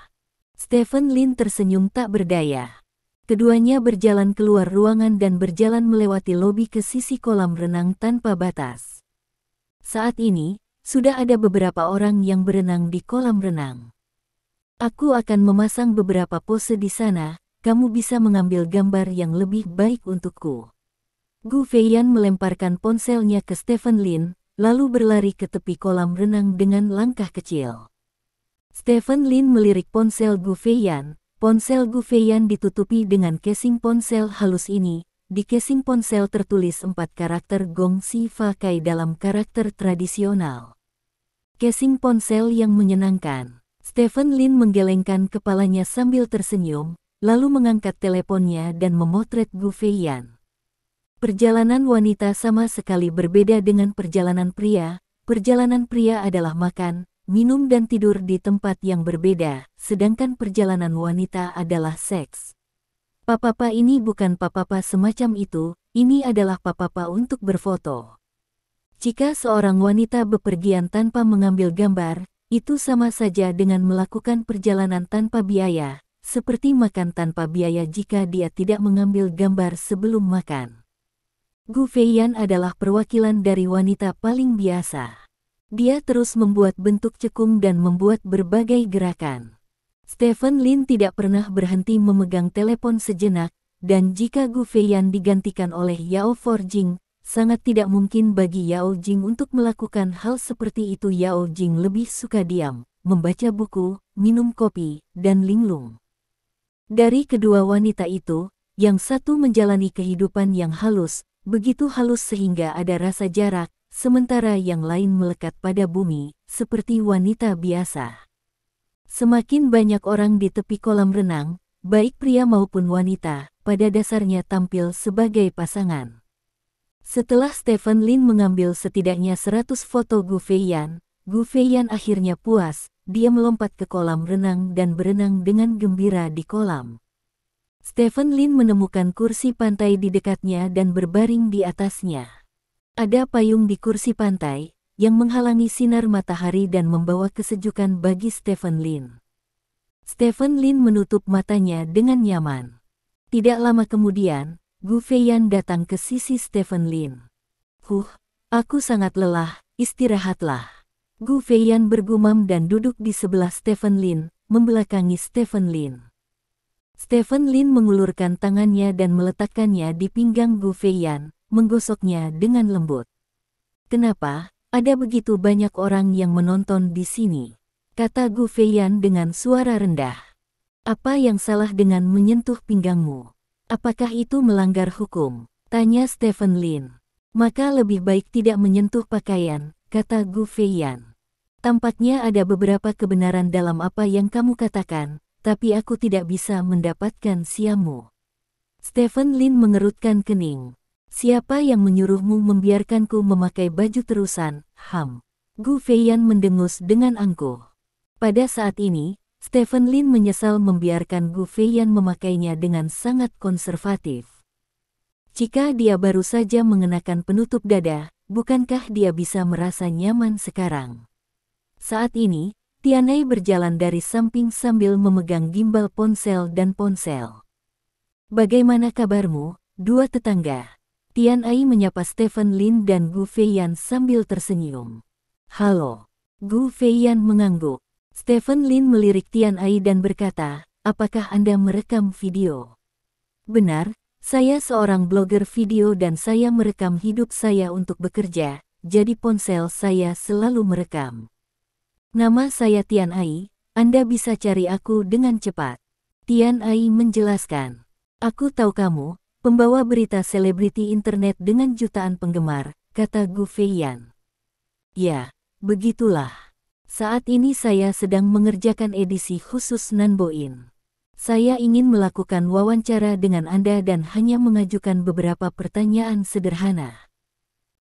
Stephen Lin tersenyum tak berdaya. Keduanya berjalan keluar ruangan dan berjalan melewati lobi ke sisi kolam renang tanpa batas. Saat ini, sudah ada beberapa orang yang berenang di kolam renang. Aku akan memasang beberapa pose di sana, kamu bisa mengambil gambar yang lebih baik untukku. Gu Feiyan melemparkan ponselnya ke Stephen Lin, lalu berlari ke tepi kolam renang dengan langkah kecil. Stephen Lin melirik ponsel Gu Feiyan. Ponsel Gu Feiyan ditutupi dengan casing ponsel halus ini. Di casing ponsel tertulis 4 karakter Gong Xi Fa Cai dalam karakter tradisional. Casing ponsel yang menyenangkan. Stephen Lin menggelengkan kepalanya sambil tersenyum, lalu mengangkat teleponnya dan memotret Gu Feiyan. Perjalanan wanita sama sekali berbeda dengan perjalanan pria. Perjalanan pria adalah makan, minum dan tidur di tempat yang berbeda, sedangkan perjalanan wanita adalah seks. Papapa ini bukan papapa semacam itu, ini adalah papapa untuk berfoto. Jika seorang wanita bepergian tanpa mengambil gambar, itu sama saja dengan melakukan perjalanan tanpa biaya, seperti makan tanpa biaya jika dia tidak mengambil gambar sebelum makan. Gu Feiyan adalah perwakilan dari wanita paling biasa. Dia terus membuat bentuk cekung dan membuat berbagai gerakan. Stephen Lin tidak pernah berhenti memegang telepon sejenak, dan jika Gu Feiyan digantikan oleh Yao Forjing, sangat tidak mungkin bagi Yao Jing untuk melakukan hal seperti itu. Yao Jing lebih suka diam, membaca buku, minum kopi, dan linglung. Dari kedua wanita itu, yang satu menjalani kehidupan yang halus, begitu halus sehingga ada rasa jarak, sementara yang lain melekat pada bumi, seperti wanita biasa. Semakin banyak orang di tepi kolam renang, baik pria maupun wanita, pada dasarnya tampil sebagai pasangan. Setelah Stephen Lin mengambil setidaknya 100 foto Gu Feiyan akhirnya puas, dia melompat ke kolam renang dan berenang dengan gembira di kolam. Stephen Lin menemukan kursi pantai di dekatnya dan berbaring di atasnya. Ada payung di kursi pantai, yang menghalangi sinar matahari dan membawa kesejukan bagi Stephen Lin. Stephen Lin menutup matanya dengan nyaman. Tidak lama kemudian, Gu Feiyan datang ke sisi Stephen Lin. Aku sangat lelah, istirahatlah. Gu Feiyan bergumam dan duduk di sebelah Stephen Lin, membelakangi Stephen Lin. Stephen Lin mengulurkan tangannya dan meletakkannya di pinggang Gu Feiyan, menggosoknya dengan lembut. Kenapa, ada begitu banyak orang yang menonton di sini? Kata Gu Feiyan dengan suara rendah. Apa yang salah dengan menyentuh pinggangmu? Apakah itu melanggar hukum? Tanya Stephen Lin. Maka lebih baik tidak menyentuh pakaian, kata Gu Feiyan. Tampaknya ada beberapa kebenaran dalam apa yang kamu katakan, tapi aku tidak bisa mendapatkan siammu. Stephen Lin mengerutkan kening. Siapa yang menyuruhmu membiarkanku memakai baju terusan, Ham? Gu Feiyan mendengus dengan angkuh. Pada saat ini, Stephen Lin menyesal membiarkan Gu Feiyan memakainya dengan sangat konservatif. Jika dia baru saja mengenakan penutup dada, bukankah dia bisa merasa nyaman sekarang? Saat ini, Tianai berjalan dari samping sambil memegang gimbal ponsel dan ponsel. Bagaimana kabarmu, dua tetangga? Tianai menyapa Stephen Lin dan Gu Feiyan sambil tersenyum. Halo. Gu Feiyan mengangguk. Stephen Lin melirik Tianai dan berkata, apakah Anda merekam video? Benar, saya seorang blogger video dan saya merekam hidup saya untuk bekerja, jadi ponsel saya selalu merekam. Nama saya Tianai, Anda bisa cari aku dengan cepat. Tianai menjelaskan. Aku tahu kamu, pembawa berita selebriti internet dengan jutaan penggemar, kata Gu Feiyan. Ya, begitulah. Saat ini saya sedang mengerjakan edisi khusus Nanboin. Saya ingin melakukan wawancara dengan Anda dan hanya mengajukan beberapa pertanyaan sederhana.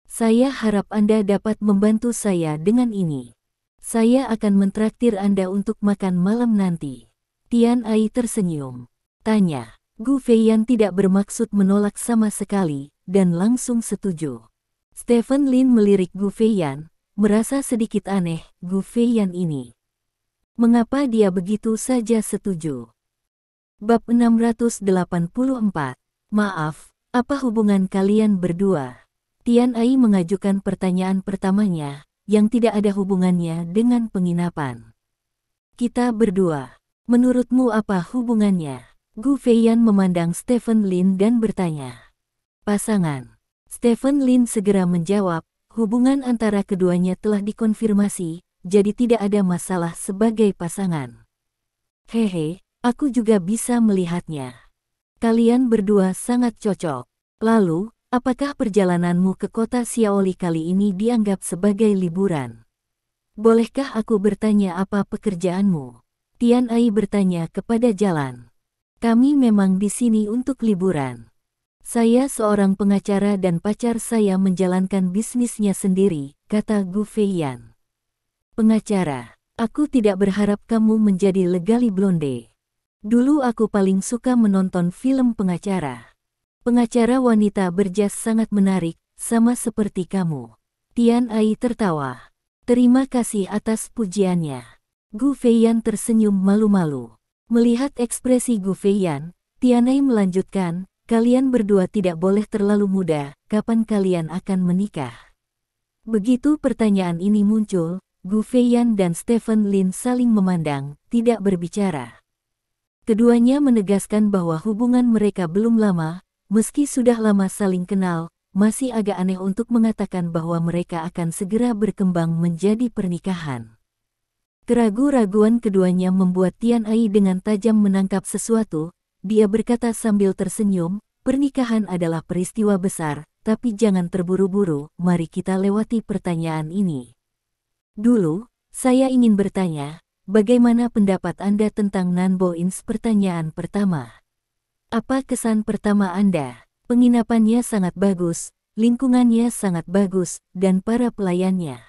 Saya harap Anda dapat membantu saya dengan ini. Saya akan mentraktir Anda untuk makan malam nanti. Tianai tersenyum. Tanya. Gu Feiyan tidak bermaksud menolak sama sekali, dan langsung setuju. Stephen Lin melirik Gu Feiyan, merasa sedikit aneh, Gu Feiyan ini. Mengapa dia begitu saja setuju? Bab 684. Maaf, apa hubungan kalian berdua? Tianai mengajukan pertanyaan pertamanya, yang tidak ada hubungannya dengan penginapan. Kita berdua. Menurutmu apa hubungannya? Gu Feiyan memandang Stephen Lin dan bertanya. Pasangan. Stephen Lin segera menjawab, hubungan antara keduanya telah dikonfirmasi, jadi tidak ada masalah sebagai pasangan. Hehe, aku juga bisa melihatnya. Kalian berdua sangat cocok. Lalu, apakah perjalananmu ke kota Xiaoli kali ini dianggap sebagai liburan? Bolehkah aku bertanya apa pekerjaanmu? Tianai bertanya kepada Jalan. Kami memang di sini untuk liburan. Saya seorang pengacara dan pacar saya menjalankan bisnisnya sendiri, kata Gu Feiyan. Pengacara, aku tidak berharap kamu menjadi legali blonde. Dulu aku paling suka menonton film pengacara. Pengacara wanita berjas sangat menarik, sama seperti kamu. Tianai tertawa. Terima kasih atas pujiannya. Gu Feiyan tersenyum malu-malu. Melihat ekspresi Gu Feiyan, Tianai melanjutkan, kalian berdua tidak boleh terlalu muda, kapan kalian akan menikah? Begitu pertanyaan ini muncul, Gu Feiyan dan Stephen Lin saling memandang, tidak berbicara. Keduanya menegaskan bahwa hubungan mereka belum lama, meski sudah lama saling kenal, masih agak aneh untuk mengatakan bahwa mereka akan segera berkembang menjadi pernikahan. Keraguan-raguan keduanya membuat Tianai dengan tajam menangkap sesuatu. Dia berkata sambil tersenyum, pernikahan adalah peristiwa besar, tapi jangan terburu-buru, mari kita lewati pertanyaan ini. Dulu, saya ingin bertanya, bagaimana pendapat Anda tentang Nanboins? Pertanyaan pertama. Apa kesan pertama Anda? Penginapannya sangat bagus, lingkungannya sangat bagus, dan para pelayannya.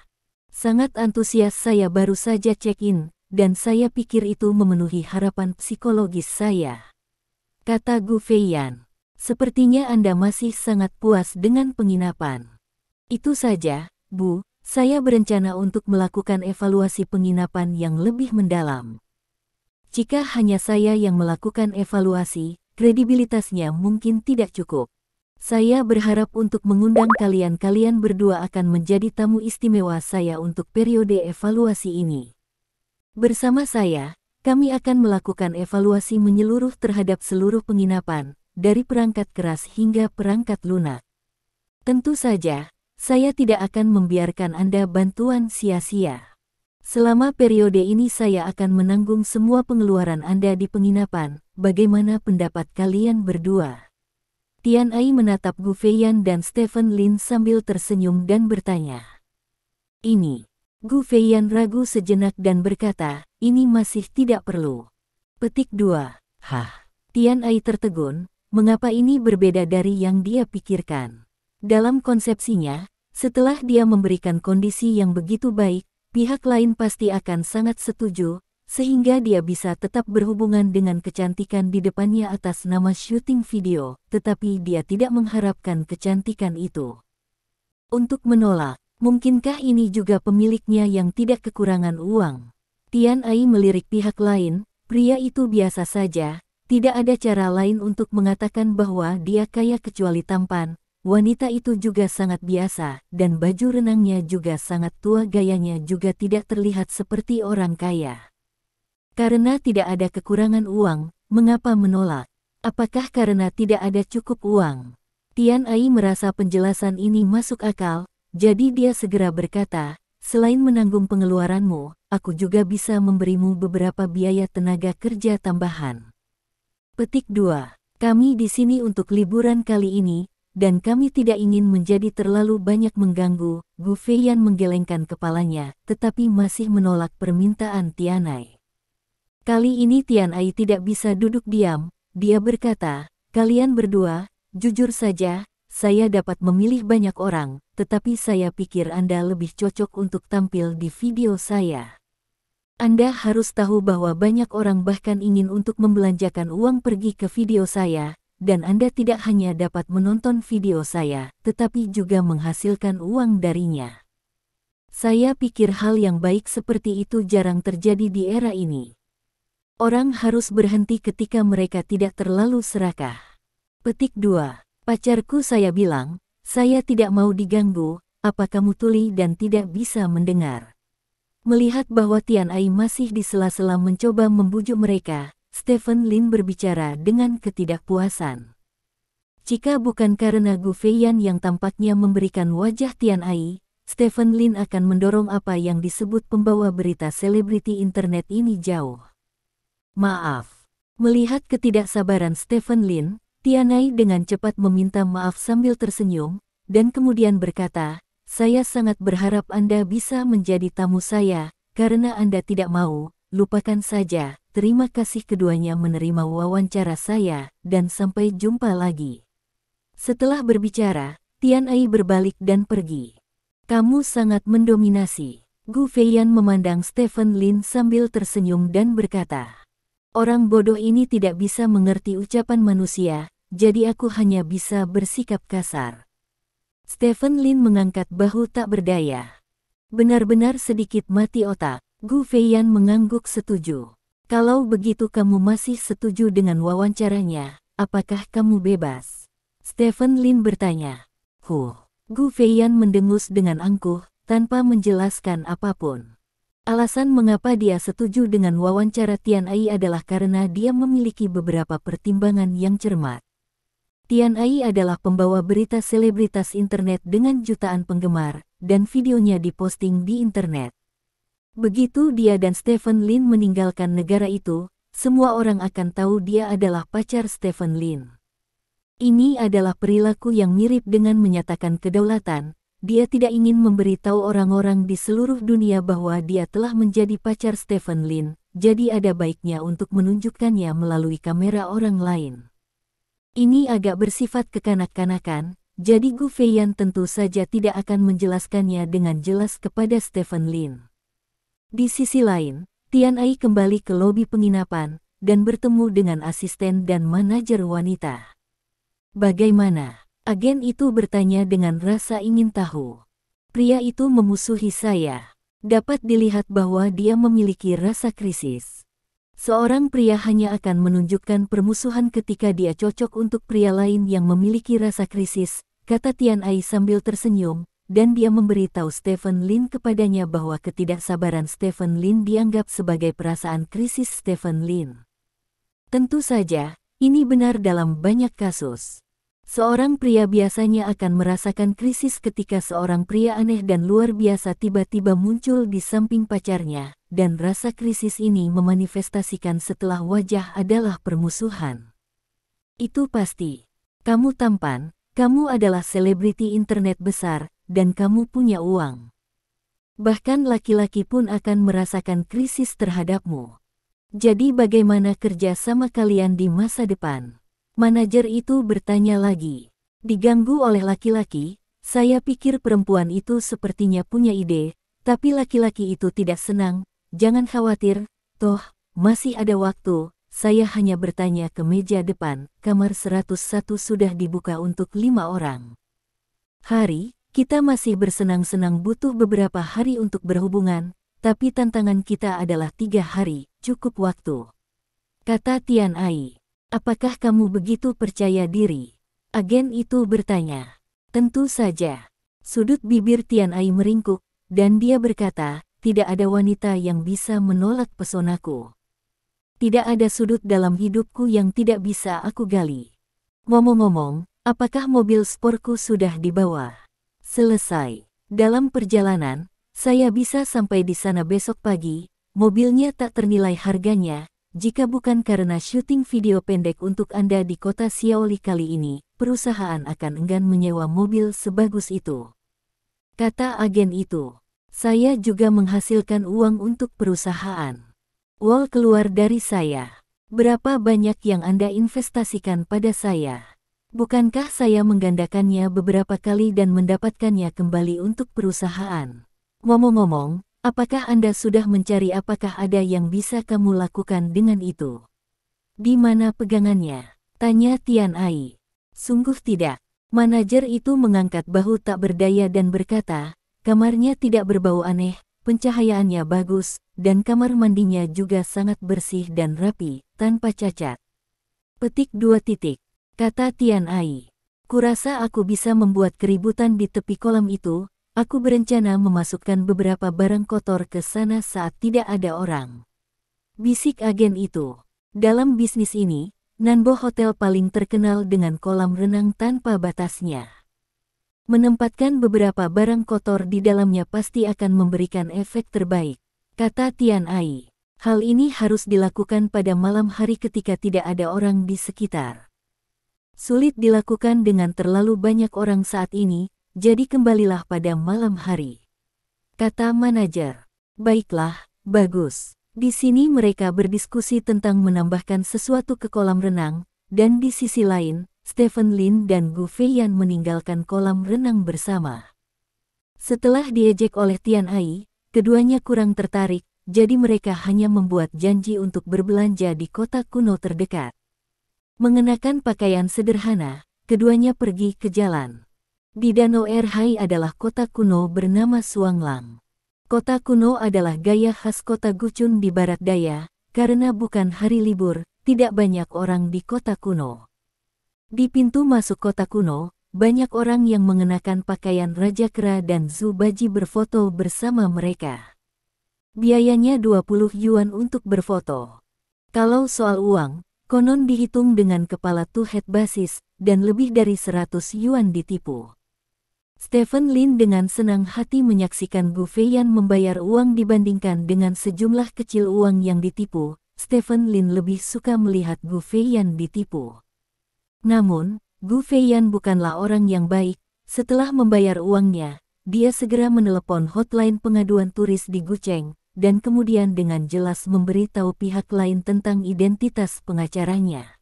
Sangat antusias, saya baru saja check-in, dan saya pikir itu memenuhi harapan psikologis saya. Kata Gu Feiyan. Sepertinya Anda masih sangat puas dengan penginapan. Itu saja, Bu, saya berencana untuk melakukan evaluasi penginapan yang lebih mendalam. Jika hanya saya yang melakukan evaluasi, kredibilitasnya mungkin tidak cukup. Saya berharap untuk mengundang kalian berdua akan menjadi tamu istimewa saya untuk periode evaluasi ini. Bersama saya, kami akan melakukan evaluasi menyeluruh terhadap seluruh penginapan, dari perangkat keras hingga perangkat lunak. Tentu saja, saya tidak akan membiarkan Anda bantuan sia-sia. Selama periode ini saya akan menanggung semua pengeluaran Anda di penginapan. Bagaimana pendapat kalian berdua? Tianai menatap Gu Feiyan dan Stephen Lin sambil tersenyum dan bertanya. Ini. Gu Feiyan ragu sejenak dan berkata, ini masih tidak perlu. Petik 2. Hah? Tianai tertegun, mengapa ini berbeda dari yang dia pikirkan? Dalam konsepsinya, setelah dia memberikan kondisi yang begitu baik, pihak lain pasti akan sangat setuju, sehingga dia bisa tetap berhubungan dengan kecantikan di depannya atas nama syuting video, tetapi dia tidak mengharapkan kecantikan itu. Untuk menolak, Mungkinkah ini juga pemiliknya yang tidak kekurangan uang? Tian Ai melirik pihak lain, pria itu biasa saja, tidak ada cara lain untuk mengatakan bahwa dia kaya kecuali tampan. Wanita itu juga sangat biasa, dan baju renangnya juga sangat tua, gayanya juga tidak terlihat seperti orang kaya. Karena tidak ada kekurangan uang, mengapa menolak? Apakah karena tidak ada cukup uang? Tian Ai merasa penjelasan ini masuk akal, jadi dia segera berkata, selain menanggung pengeluaranmu, aku juga bisa memberimu beberapa biaya tenaga kerja tambahan. Petik 2. Kami di sini untuk liburan kali ini, dan kami tidak ingin menjadi terlalu banyak mengganggu. Gu Feiyan menggelengkan kepalanya, tetapi masih menolak permintaan Tian Ai. Kali ini Tian Ai tidak bisa duduk diam, dia berkata, kalian berdua, jujur saja, saya dapat memilih banyak orang, tetapi saya pikir Anda lebih cocok untuk tampil di video saya. Anda harus tahu bahwa banyak orang bahkan ingin untuk membelanjakan uang pergi ke video saya, dan Anda tidak hanya dapat menonton video saya, tetapi juga menghasilkan uang darinya. Saya pikir hal yang baik seperti itu jarang terjadi di era ini. Orang harus berhenti ketika mereka tidak terlalu serakah. Petik 2. Pacarku, saya bilang, saya tidak mau diganggu, apa kamu tuli dan tidak bisa mendengar? Melihat bahwa Tian Ai masih di sela-sela mencoba membujuk mereka, Stephen Lin berbicara dengan ketidakpuasan. Jika bukan karena Gu Feiyan yang tampaknya memberikan wajah Tian Ai, Stephen Lin akan mendorong apa yang disebut pembawa berita selebriti internet ini jauh. Maaf. Melihat ketidaksabaran Stephen Lin, Tian Ai dengan cepat meminta maaf sambil tersenyum, dan kemudian berkata, saya sangat berharap Anda bisa menjadi tamu saya, karena Anda tidak mau, lupakan saja. Terima kasih. Keduanya menerima wawancara saya, dan sampai jumpa lagi. Setelah berbicara, Tian Ai berbalik dan pergi. Kamu sangat mendominasi. Gu Feiyan memandang Stephen Lin sambil tersenyum dan berkata, orang bodoh ini tidak bisa mengerti ucapan manusia, jadi aku hanya bisa bersikap kasar. Stephen Lin mengangkat bahu tak berdaya. Benar-benar sedikit mati otak. Gu Feiyan mengangguk setuju. Kalau begitu kamu masih setuju dengan wawancaranya, apakah kamu bebas? Stephen Lin bertanya. Gu Feiyan mendengus dengan angkuh, tanpa menjelaskan apapun. Alasan mengapa dia setuju dengan wawancara Tian Ai adalah karena dia memiliki beberapa pertimbangan yang cermat. Tian Ai adalah pembawa berita selebritas internet dengan jutaan penggemar, dan videonya diposting di internet. Begitu dia dan Stephen Lin meninggalkan negara itu, semua orang akan tahu dia adalah pacar Stephen Lin. Ini adalah perilaku yang mirip dengan menyatakan kedaulatan. Dia tidak ingin memberitahu orang-orang di seluruh dunia bahwa dia telah menjadi pacar Stephen Lin, jadi ada baiknya untuk menunjukkannya melalui kamera orang lain. Ini agak bersifat kekanak-kanakan, jadi Gu Feiyan tentu saja tidak akan menjelaskannya dengan jelas kepada Stephen Lin. Di sisi lain, Tian Ai kembali ke lobi penginapan, dan bertemu dengan asisten dan manajer wanita. Bagaimana? Agen itu bertanya dengan rasa ingin tahu. Pria itu memusuhi saya. Dapat dilihat bahwa dia memiliki rasa krisis. Seorang pria hanya akan menunjukkan permusuhan ketika dia cocok untuk pria lain yang memiliki rasa krisis, kata Tian Ai sambil tersenyum, dan dia memberitahu Stephen Lin kepadanya bahwa ketidaksabaran Stephen Lin dianggap sebagai perasaan krisis Stephen Lin. Tentu saja, ini benar dalam banyak kasus. Seorang pria biasanya akan merasakan krisis ketika seorang pria aneh dan luar biasa tiba-tiba muncul di samping pacarnya, dan rasa krisis ini memanifestasikan setelah wajah adalah permusuhan. Itu pasti. Kamu tampan, kamu adalah selebriti internet besar, dan kamu punya uang. Bahkan laki-laki pun akan merasakan krisis terhadapmu. Jadi bagaimana kerja sama kalian di masa depan? Manajer itu bertanya lagi. Diganggu oleh laki-laki, saya pikir perempuan itu sepertinya punya ide, tapi laki-laki itu tidak senang. Jangan khawatir, toh, masih ada waktu. Saya hanya bertanya ke meja depan, kamar 101 sudah dibuka untuk 5 orang. Hari, Kita masih bersenang-senang butuh beberapa hari untuk berhubungan, tapi tantangan kita adalah 3 hari, cukup waktu. Kata Tian Ai. Apakah kamu begitu percaya diri? Agen itu bertanya. Tentu saja. Sudut bibir Tian Ai meringkuk, dan dia berkata, tidak ada wanita yang bisa menolak pesonaku. Tidak ada sudut dalam hidupku yang tidak bisa aku gali. Ngomong-ngomong, apakah mobil sportku sudah dibawa? Selesai. Dalam perjalanan, saya bisa sampai di sana besok pagi. Mobilnya tak ternilai harganya. Jika bukan karena syuting video pendek untuk Anda di kota Xiaoli kali ini, perusahaan akan enggan menyewa mobil sebagus itu. Kata agen itu. Saya juga menghasilkan uang untuk perusahaan. Wall keluar dari saya. Berapa banyak yang Anda investasikan pada saya? Bukankah saya menggandakannya beberapa kali dan mendapatkannya kembali untuk perusahaan? Ngomong-ngomong, apakah Anda sudah mencari apakah ada yang bisa kamu lakukan dengan itu? Di mana pegangannya? Tanya Tian Ai. Sungguh tidak. Manajer itu mengangkat bahu tak berdaya dan berkata, kamarnya tidak berbau aneh, pencahayaannya bagus, dan kamar mandinya juga sangat bersih dan rapi, tanpa cacat. Petik 2 titik. Kata Tian Ai. Kurasa aku bisa membuat keributan di tepi kolam itu. Aku berencana memasukkan beberapa barang kotor ke sana saat tidak ada orang. Bisik agen itu. Dalam bisnis ini, Nanbo Hotel paling terkenal dengan kolam renang tanpa batasnya. Menempatkan beberapa barang kotor di dalamnya pasti akan memberikan efek terbaik, kata Tian Ai. Hal ini harus dilakukan pada malam hari ketika tidak ada orang di sekitar. Sulit dilakukan dengan terlalu banyak orang saat ini, jadi kembalilah pada malam hari. Kata manajer. Baiklah, bagus. Di sini mereka berdiskusi tentang menambahkan sesuatu ke kolam renang, dan di sisi lain, Stephen Lin dan Gu Feiyan meninggalkan kolam renang bersama. Setelah diejek oleh Tian Ai, keduanya kurang tertarik, jadi mereka hanya membuat janji untuk berbelanja di kota kuno terdekat. Mengenakan pakaian sederhana, keduanya pergi ke jalan. Di Danau Erhai adalah kota kuno bernama Suanglang. Kota kuno adalah gaya khas kota Guchun di barat daya, karena bukan hari libur, tidak banyak orang di kota kuno. Di pintu masuk kota kuno, banyak orang yang mengenakan pakaian Raja Kera dan Zhu Baji berfoto bersama mereka. Biayanya 20 yuan untuk berfoto. Kalau soal uang, konon dihitung dengan kepala tuhet basis, dan lebih dari 100 yuan ditipu. Stephen Lin dengan senang hati menyaksikan Gu Feiyan membayar uang dibandingkan dengan sejumlah kecil uang yang ditipu. Stephen Lin lebih suka melihat Gu Feiyan ditipu. Namun, Gu Feiyan bukanlah orang yang baik. Setelah membayar uangnya, dia segera menelepon hotline pengaduan turis di Gucheng, dan kemudian dengan jelas memberitahu pihak lain tentang identitas pengacaranya.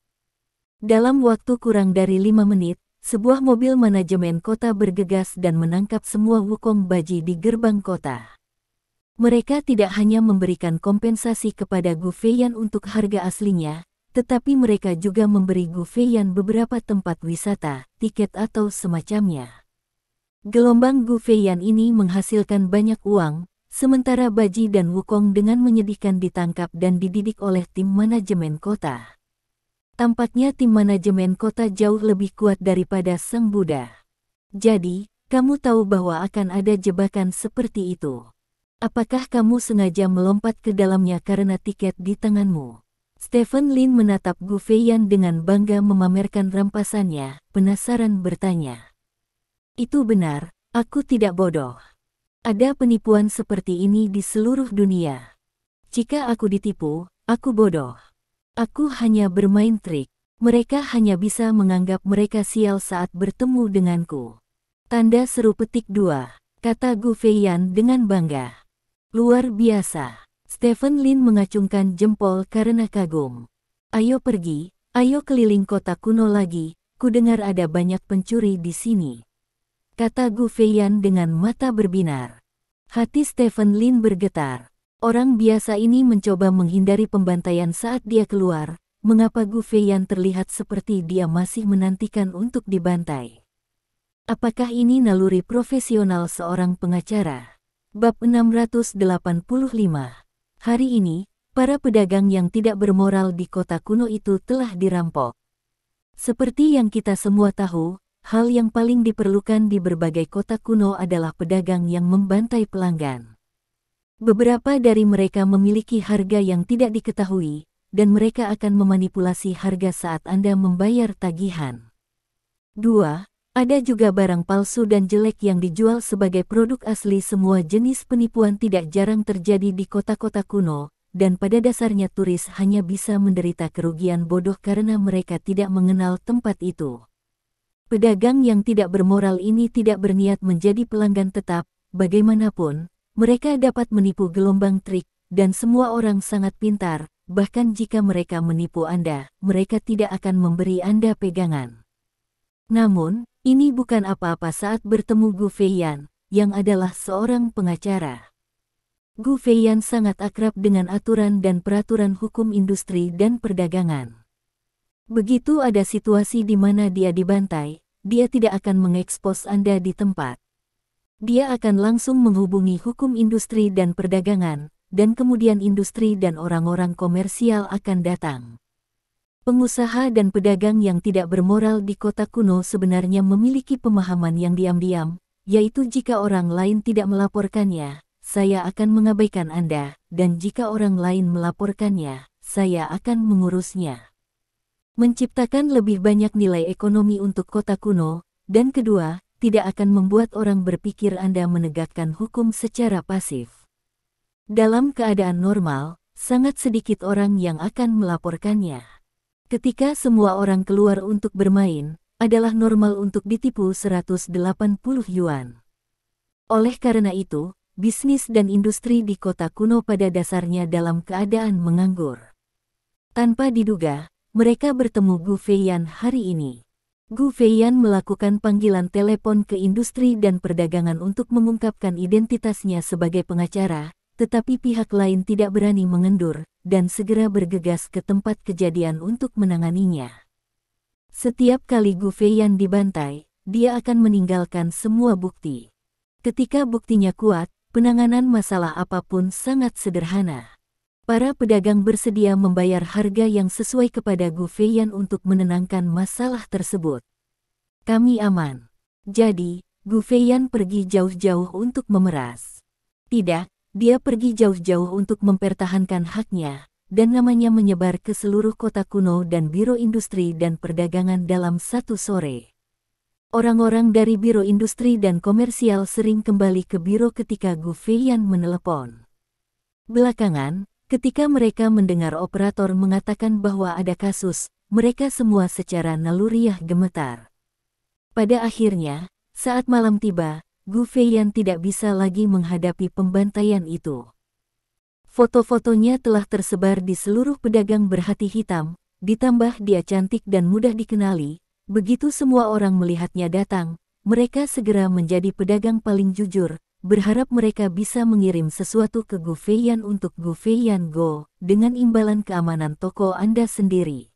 Dalam waktu kurang dari 5 menit, sebuah mobil manajemen kota bergegas dan menangkap semua wukong baji di gerbang kota. Mereka tidak hanya memberikan kompensasi kepada Gu Feiyan untuk harga aslinya, tetapi mereka juga memberi Gu Feiyan beberapa tempat wisata, tiket atau semacamnya. Gelombang Gu Feiyan ini menghasilkan banyak uang, sementara Baji dan Wukong dengan menyedihkan ditangkap dan dididik oleh tim manajemen kota. Tampaknya tim manajemen kota jauh lebih kuat daripada Sang Buddha. Jadi, kamu tahu bahwa akan ada jebakan seperti itu. Apakah kamu sengaja melompat ke dalamnya karena tiket di tanganmu? Stephen Lin menatap Gu Feiyan dengan bangga memamerkan rampasannya, penasaran bertanya. Itu benar, aku tidak bodoh. Ada penipuan seperti ini di seluruh dunia. Jika aku ditipu, aku bodoh. Aku hanya bermain trik. Mereka hanya bisa menganggap mereka sial saat bertemu denganku. Tanda seru petik 2, kata Gu Feiyan dengan bangga. Luar biasa. Stephen Lin mengacungkan jempol karena kagum. Ayo pergi, ayo keliling kota kuno lagi, kudengar ada banyak pencuri di sini. Kata Gu Feiyan dengan mata berbinar. Hati Stephen Lin bergetar. Orang biasa ini mencoba menghindari pembantaian saat dia keluar. Mengapa Gu Feiyan terlihat seperti dia masih menantikan untuk dibantai? Apakah ini naluri profesional seorang pengacara? Bab 685. Hari ini, para pedagang yang tidak bermoral di kota kuno itu telah dirampok. Seperti yang kita semua tahu, hal yang paling diperlukan di berbagai kota kuno adalah pedagang yang membantai pelanggan. Beberapa dari mereka memiliki harga yang tidak diketahui, dan mereka akan memanipulasi harga saat Anda membayar tagihan. 2. Ada juga barang palsu dan jelek yang dijual sebagai produk asli. Semua jenis penipuan tidak jarang terjadi di kota-kota kuno, dan pada dasarnya turis hanya bisa menderita kerugian bodoh karena mereka tidak mengenal tempat itu. Pedagang yang tidak bermoral ini tidak berniat menjadi pelanggan tetap, bagaimanapun, mereka dapat menipu gelombang trik, dan semua orang sangat pintar, bahkan jika mereka menipu Anda, mereka tidak akan memberi Anda pegangan. Namun, ini bukan apa-apa saat bertemu Gu Feiyan, yang adalah seorang pengacara. Gu Feiyan sangat akrab dengan aturan dan peraturan hukum industri dan perdagangan. Begitu ada situasi di mana dia dibantai, dia tidak akan mengekspos Anda di tempat. Dia akan langsung menghubungi hukum industri dan perdagangan, dan kemudian industri dan orang-orang komersial akan datang. Pengusaha dan pedagang yang tidak bermoral di kota kuno sebenarnya memiliki pemahaman yang diam-diam, yaitu jika orang lain tidak melaporkannya, saya akan mengabaikan Anda, dan jika orang lain melaporkannya, saya akan mengurusnya. Menciptakan lebih banyak nilai ekonomi untuk kota kuno, dan kedua, tidak akan membuat orang berpikir Anda menegakkan hukum secara pasif. Dalam keadaan normal, sangat sedikit orang yang akan melaporkannya. Ketika semua orang keluar untuk bermain, adalah normal untuk ditipu 180 yuan. Oleh karena itu, bisnis dan industri di kota kuno pada dasarnya dalam keadaan menganggur. Tanpa diduga, mereka bertemu Gu Feiyan hari ini. Gu Feiyan melakukan panggilan telepon ke industri dan perdagangan untuk mengungkapkan identitasnya sebagai pengacara, tetapi pihak lain tidak berani mengendur, dan segera bergegas ke tempat kejadian untuk menanganinya. Setiap kali Gu Feiyan dibantai, dia akan meninggalkan semua bukti. Ketika buktinya kuat, penanganan masalah apapun sangat sederhana. Para pedagang bersedia membayar harga yang sesuai kepada Gu Feiyan untuk menenangkan masalah tersebut. Kami aman. Jadi, Gu Feiyan pergi jauh-jauh untuk memeras. Tidak, dia pergi jauh-jauh untuk mempertahankan haknya, dan namanya menyebar ke seluruh kota kuno dan biro industri dan perdagangan dalam satu sore. Orang-orang dari biro industri dan komersial sering kembali ke biro ketika Gu Feiyan menelepon. Belakangan, ketika mereka mendengar operator mengatakan bahwa ada kasus, mereka semua secara naluriah gemetar. Pada akhirnya, saat malam tiba, Gu Feiyan tidak bisa lagi menghadapi pembantaian itu. Foto-fotonya telah tersebar di seluruh pedagang berhati hitam, ditambah dia cantik dan mudah dikenali. Begitu semua orang melihatnya datang, mereka segera menjadi pedagang paling jujur, berharap mereka bisa mengirim sesuatu ke Gu Feiyan untuk Gu Feiyan Go, dengan imbalan keamanan toko Anda sendiri.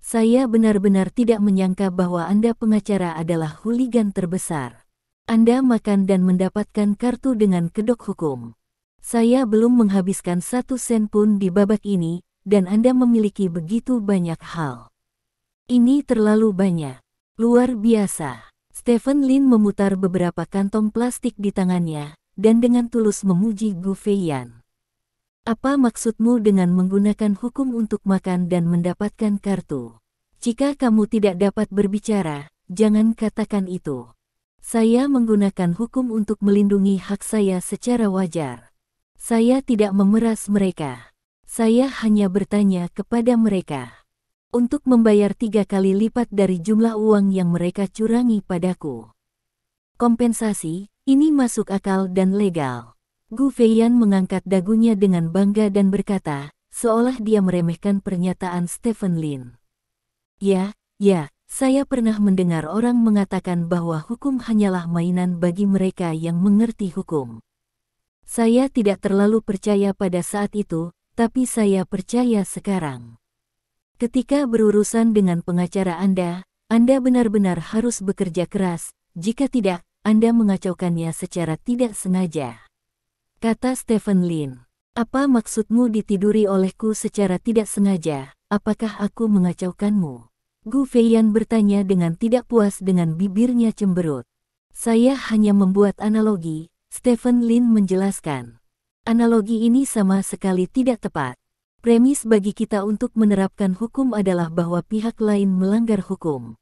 Saya benar-benar tidak menyangka bahwa Anda pengacara adalah hooligan terbesar. Anda makan dan mendapatkan kartu dengan kedok hukum. Saya belum menghabiskan 1 sen pun di babak ini, dan Anda memiliki begitu banyak hal. Ini terlalu banyak. Luar biasa. Stephen Lin memutar beberapa kantong plastik di tangannya, dan dengan tulus memuji Gu Feiyan. Apa maksudmu dengan menggunakan hukum untuk makan dan mendapatkan kartu? Jika kamu tidak dapat berbicara, jangan katakan itu. Saya menggunakan hukum untuk melindungi hak saya secara wajar. Saya tidak memeras mereka. Saya hanya bertanya kepada mereka untuk membayar 3 kali lipat dari jumlah uang yang mereka curangi padaku. Kompensasi, ini masuk akal dan legal. Gu Feiyan mengangkat dagunya dengan bangga dan berkata, seolah dia meremehkan pernyataan Stephen Lin. Ya, saya pernah mendengar orang mengatakan bahwa hukum hanyalah mainan bagi mereka yang mengerti hukum. Saya tidak terlalu percaya pada saat itu, tapi saya percaya sekarang. Ketika berurusan dengan pengacara Anda benar-benar harus bekerja keras, jika tidak, Anda mengacaukannya secara tidak sengaja. Kata Stephen Lin. Apa maksudmu ditiduri olehku secara tidak sengaja? Apakah aku mengacaukanmu? Gu Feiyan bertanya dengan tidak puas dengan bibirnya cemberut. Saya hanya membuat analogi, Stephen Lin menjelaskan. Analogi ini sama sekali tidak tepat. Premis bagi kita untuk menerapkan hukum adalah bahwa pihak lain melanggar hukum.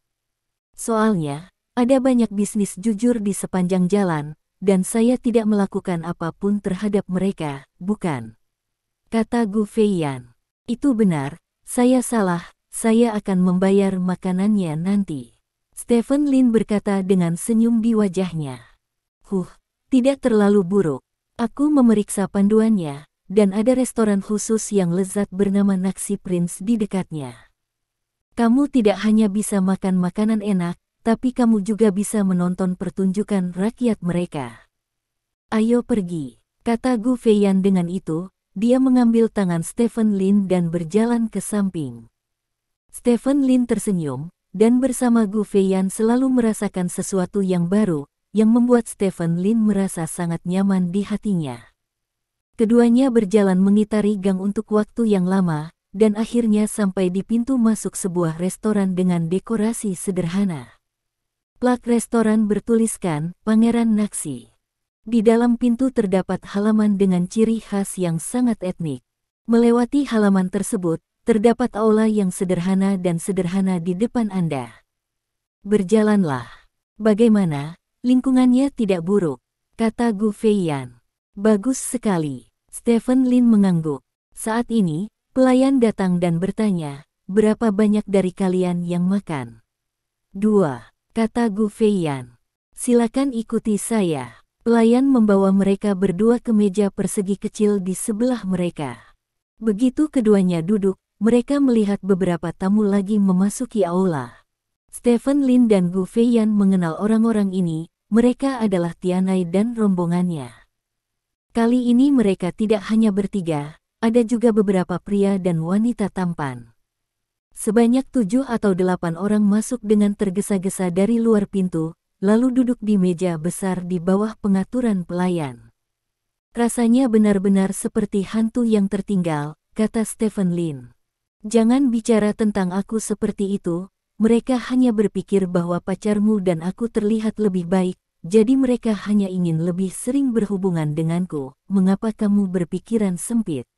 Soalnya, ada banyak bisnis jujur di sepanjang jalan, dan saya tidak melakukan apapun terhadap mereka, bukan? Kata Gu Feiyan. Itu benar, saya salah, saya akan membayar makanannya nanti. Stephen Lin berkata dengan senyum di wajahnya. Tidak terlalu buruk. Aku memeriksa panduannya, dan ada restoran khusus yang lezat bernama Naxi Prince di dekatnya. Kamu tidak hanya bisa makan makanan enak, tapi kamu juga bisa menonton pertunjukan rakyat mereka. Ayo pergi, kata Gu Feiyan. Dengan itu, dia mengambil tangan Stephen Lin dan berjalan ke samping. Stephen Lin tersenyum, dan bersama Gu Feiyan selalu merasakan sesuatu yang baru, yang membuat Stephen Lin merasa sangat nyaman di hatinya. Keduanya berjalan mengitari gang untuk waktu yang lama, dan akhirnya sampai di pintu masuk sebuah restoran dengan dekorasi sederhana. Plat restoran bertuliskan, Pangeran Naxi. Di dalam pintu terdapat halaman dengan ciri khas yang sangat etnik. Melewati halaman tersebut, terdapat aula yang sederhana dan sederhana di depan Anda. Berjalanlah. Bagaimana? Lingkungannya tidak buruk, kata Gu Feiyan. Bagus sekali. Stephen Lin mengangguk. Saat ini, pelayan datang dan bertanya, berapa banyak dari kalian yang makan? 2. Kata Gu Feiyan. Silakan ikuti saya. Pelayan membawa mereka berdua ke meja persegi kecil di sebelah mereka. Begitu keduanya duduk, mereka melihat beberapa tamu lagi memasuki aula. Stephen Lin dan Gu Feiyan mengenal orang-orang ini, mereka adalah Tianai dan rombongannya. Kali ini mereka tidak hanya bertiga, ada juga beberapa pria dan wanita tampan. Sebanyak 7 atau 8 orang masuk dengan tergesa-gesa dari luar pintu, lalu duduk di meja besar di bawah pengaturan pelayan. Rasanya benar-benar seperti hantu yang tertinggal, kata Stephen Lin. Jangan bicara tentang aku seperti itu, mereka hanya berpikir bahwa pacarmu dan aku terlihat lebih baik, jadi mereka hanya ingin lebih sering berhubungan denganku. Mengapa kamu berpikiran sempit?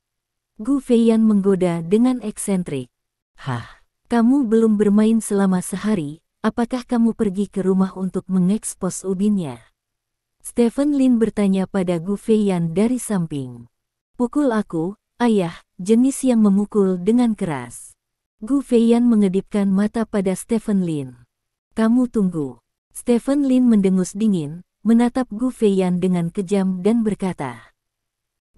Gu Feiyan menggoda dengan eksentrik. Kamu belum bermain selama sehari, apakah kamu pergi ke rumah untuk mengekspos ubinnya? Stephen Lin bertanya pada Gu Feiyan dari samping. Pukul aku, ayah, jenis yang memukul dengan keras. Gu Feiyan mengedipkan mata pada Stephen Lin. Kamu tunggu. Stephen Lin mendengus dingin, menatap Gu Feiyan dengan kejam dan berkata.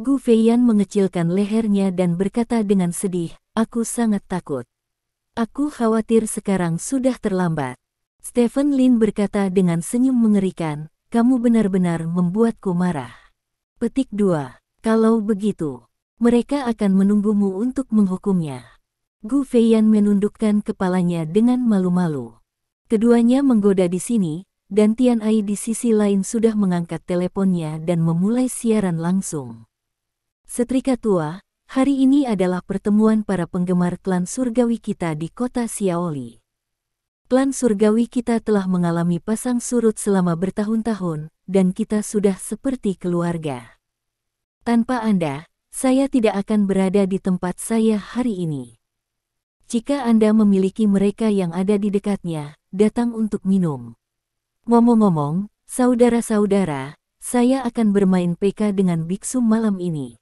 Gu Feiyan mengecilkan lehernya dan berkata dengan sedih, aku sangat takut. Aku khawatir sekarang sudah terlambat. Stephen Lin berkata dengan senyum mengerikan, kamu benar-benar membuatku marah. Petik 2. Kalau begitu, mereka akan menunggumu untuk menghukumnya. Gu Feiyan menundukkan kepalanya dengan malu-malu. Keduanya menggoda di sini, dan Tianai di sisi lain sudah mengangkat teleponnya dan memulai siaran langsung. Setrika tua, hari ini adalah pertemuan para penggemar klan surgawi kita di kota Xiaoli. Klan surgawi kita telah mengalami pasang surut selama bertahun-tahun, dan kita sudah seperti keluarga. Tanpa Anda, saya tidak akan berada di tempat saya hari ini. Jika Anda memiliki mereka yang ada di dekatnya, datang untuk minum. Ngomong-ngomong, saudara-saudara, saya akan bermain PK dengan biksu malam ini.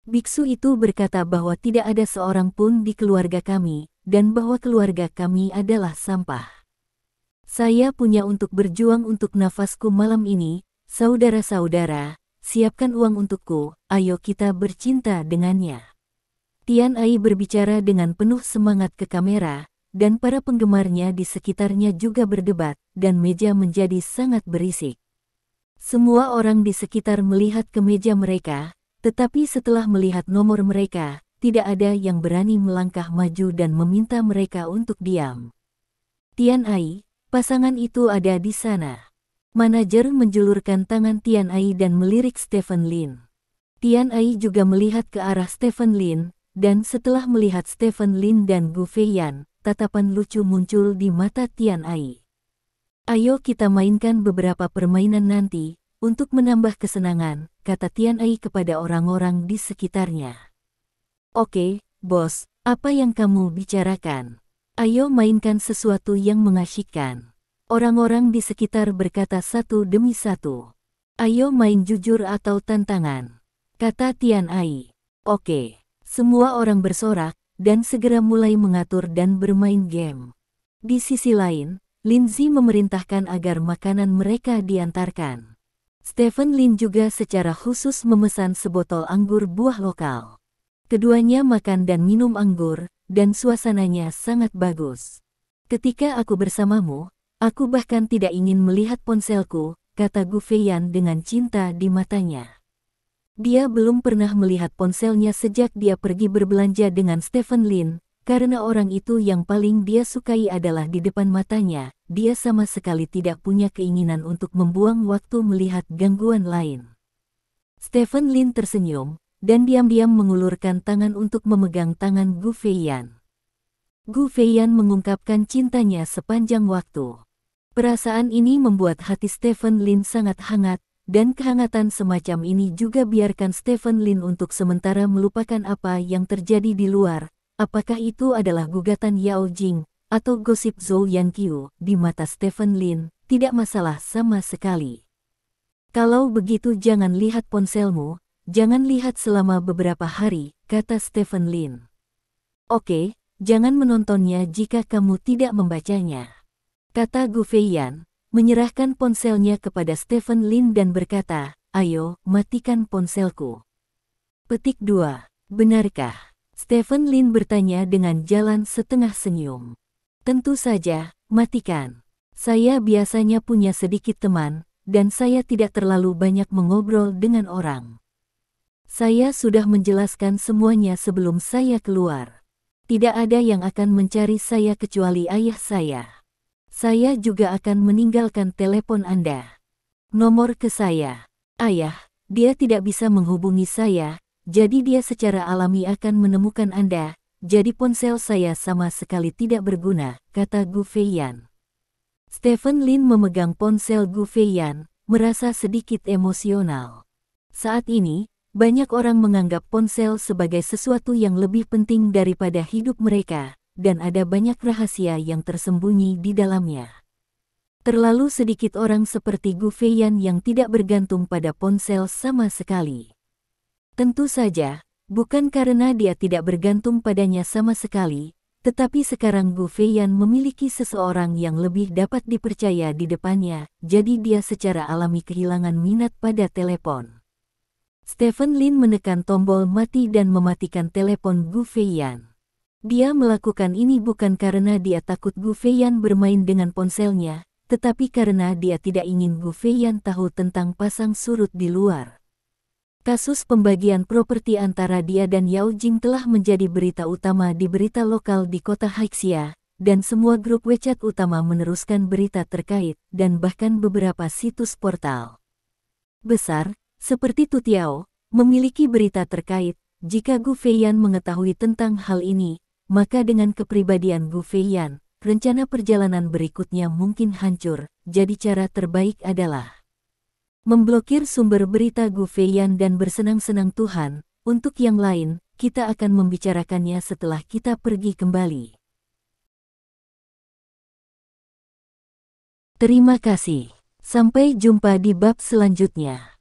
Biksu itu berkata bahwa tidak ada seorang pun di keluarga kami, dan bahwa keluarga kami adalah sampah. Saya punya untuk berjuang untuk nafasku malam ini, saudara-saudara, siapkan uang untukku, ayo kita bercinta dengannya. Tianai berbicara dengan penuh semangat ke kamera, dan para penggemarnya di sekitarnya juga berdebat, dan meja menjadi sangat berisik. Semua orang di sekitar melihat ke meja mereka, tetapi setelah melihat nomor mereka, tidak ada yang berani melangkah maju dan meminta mereka untuk diam. Tianai, pasangan itu ada di sana. Manajer menjulurkan tangan Tian Ai dan melirik Stephen Lin. Tian Ai juga melihat ke arah Stephen Lin, dan setelah melihat Stephen Lin dan Gu Feiyan, tatapan lucu muncul di mata Tian Ai. Ayo kita mainkan beberapa permainan nanti, untuk menambah kesenangan, kata Tian Ai kepada orang-orang di sekitarnya. Oke, bos, apa yang kamu bicarakan? Ayo mainkan sesuatu yang mengasyikkan. Orang-orang di sekitar berkata satu demi satu. Ayo main jujur atau tantangan, kata Tian Ai. Oke, semua orang bersorak, dan segera mulai mengatur dan bermain game. Di sisi lain, Lin Zi memerintahkan agar makanan mereka diantarkan. Stephen Lin juga secara khusus memesan sebotol anggur buah lokal. Keduanya makan dan minum anggur, dan suasananya sangat bagus. Ketika aku bersamamu, aku bahkan tidak ingin melihat ponselku, kata Gu Feiyan dengan cinta di matanya. Dia belum pernah melihat ponselnya sejak dia pergi berbelanja dengan Stephen Lin, karena orang itu yang paling dia sukai adalah di depan matanya. Dia sama sekali tidak punya keinginan untuk membuang waktu melihat gangguan lain. Stephen Lin tersenyum, dan diam-diam mengulurkan tangan untuk memegang tangan Gu Feiyan. Gu Feiyan mengungkapkan cintanya sepanjang waktu. Perasaan ini membuat hati Stephen Lin sangat hangat, dan kehangatan semacam ini juga biarkan Stephen Lin untuk sementara melupakan apa yang terjadi di luar, apakah itu adalah gugatan Yao Jing, atau gosip Zhou Yanqiu. Di mata Stephen Lin, tidak masalah sama sekali. Kalau begitu jangan lihat ponselmu, jangan lihat selama beberapa hari, kata Stephen Lin. Oke, jangan menontonnya jika kamu tidak membacanya, kata Gu Feiyan, menyerahkan ponselnya kepada Stephen Lin dan berkata, ayo, matikan ponselku. Petik 2. Benarkah? Stephen Lin bertanya dengan jalan setengah senyum. Tentu saja, matikan. Saya biasanya punya sedikit teman, dan saya tidak terlalu banyak mengobrol dengan orang. Saya sudah menjelaskan semuanya sebelum saya keluar. Tidak ada yang akan mencari saya kecuali ayah saya. Saya juga akan meninggalkan telepon Anda. Nomor ke saya. Ayah, dia tidak bisa menghubungi saya, jadi dia secara alami akan menemukan Anda, jadi ponsel saya sama sekali tidak berguna, kata Gu Feiyan. Stephen Lin memegang ponsel Gu Feiyan, merasa sedikit emosional. Saat ini, banyak orang menganggap ponsel sebagai sesuatu yang lebih penting daripada hidup mereka, dan ada banyak rahasia yang tersembunyi di dalamnya. Terlalu sedikit orang seperti Gu Feiyan yang tidak bergantung pada ponsel sama sekali. Tentu saja, bukan karena dia tidak bergantung padanya sama sekali, tetapi sekarang Gu Feiyan memiliki seseorang yang lebih dapat dipercaya di depannya, jadi dia secara alami kehilangan minat pada telepon. Stephen Lin menekan tombol mati dan mematikan telepon Gu Feiyan. Dia melakukan ini bukan karena dia takut Gu Feiyan bermain dengan ponselnya, tetapi karena dia tidak ingin Gu Feiyan tahu tentang pasang surut di luar. Kasus pembagian properti antara dia dan Yao Jing telah menjadi berita utama di berita lokal di kota Haixia, dan semua grup WeChat utama meneruskan berita terkait, dan bahkan beberapa situs portal besar, seperti Tutiao, memiliki berita terkait. Jika Gu Feiyan mengetahui tentang hal ini, maka dengan kepribadian Gu Feiyan, rencana perjalanan berikutnya mungkin hancur. Jadi cara terbaik adalah memblokir sumber berita Gu Feiyan dan bersenang-senang Tuhan. Untuk yang lain, kita akan membicarakannya setelah kita pergi kembali. Terima kasih. Sampai jumpa di bab selanjutnya.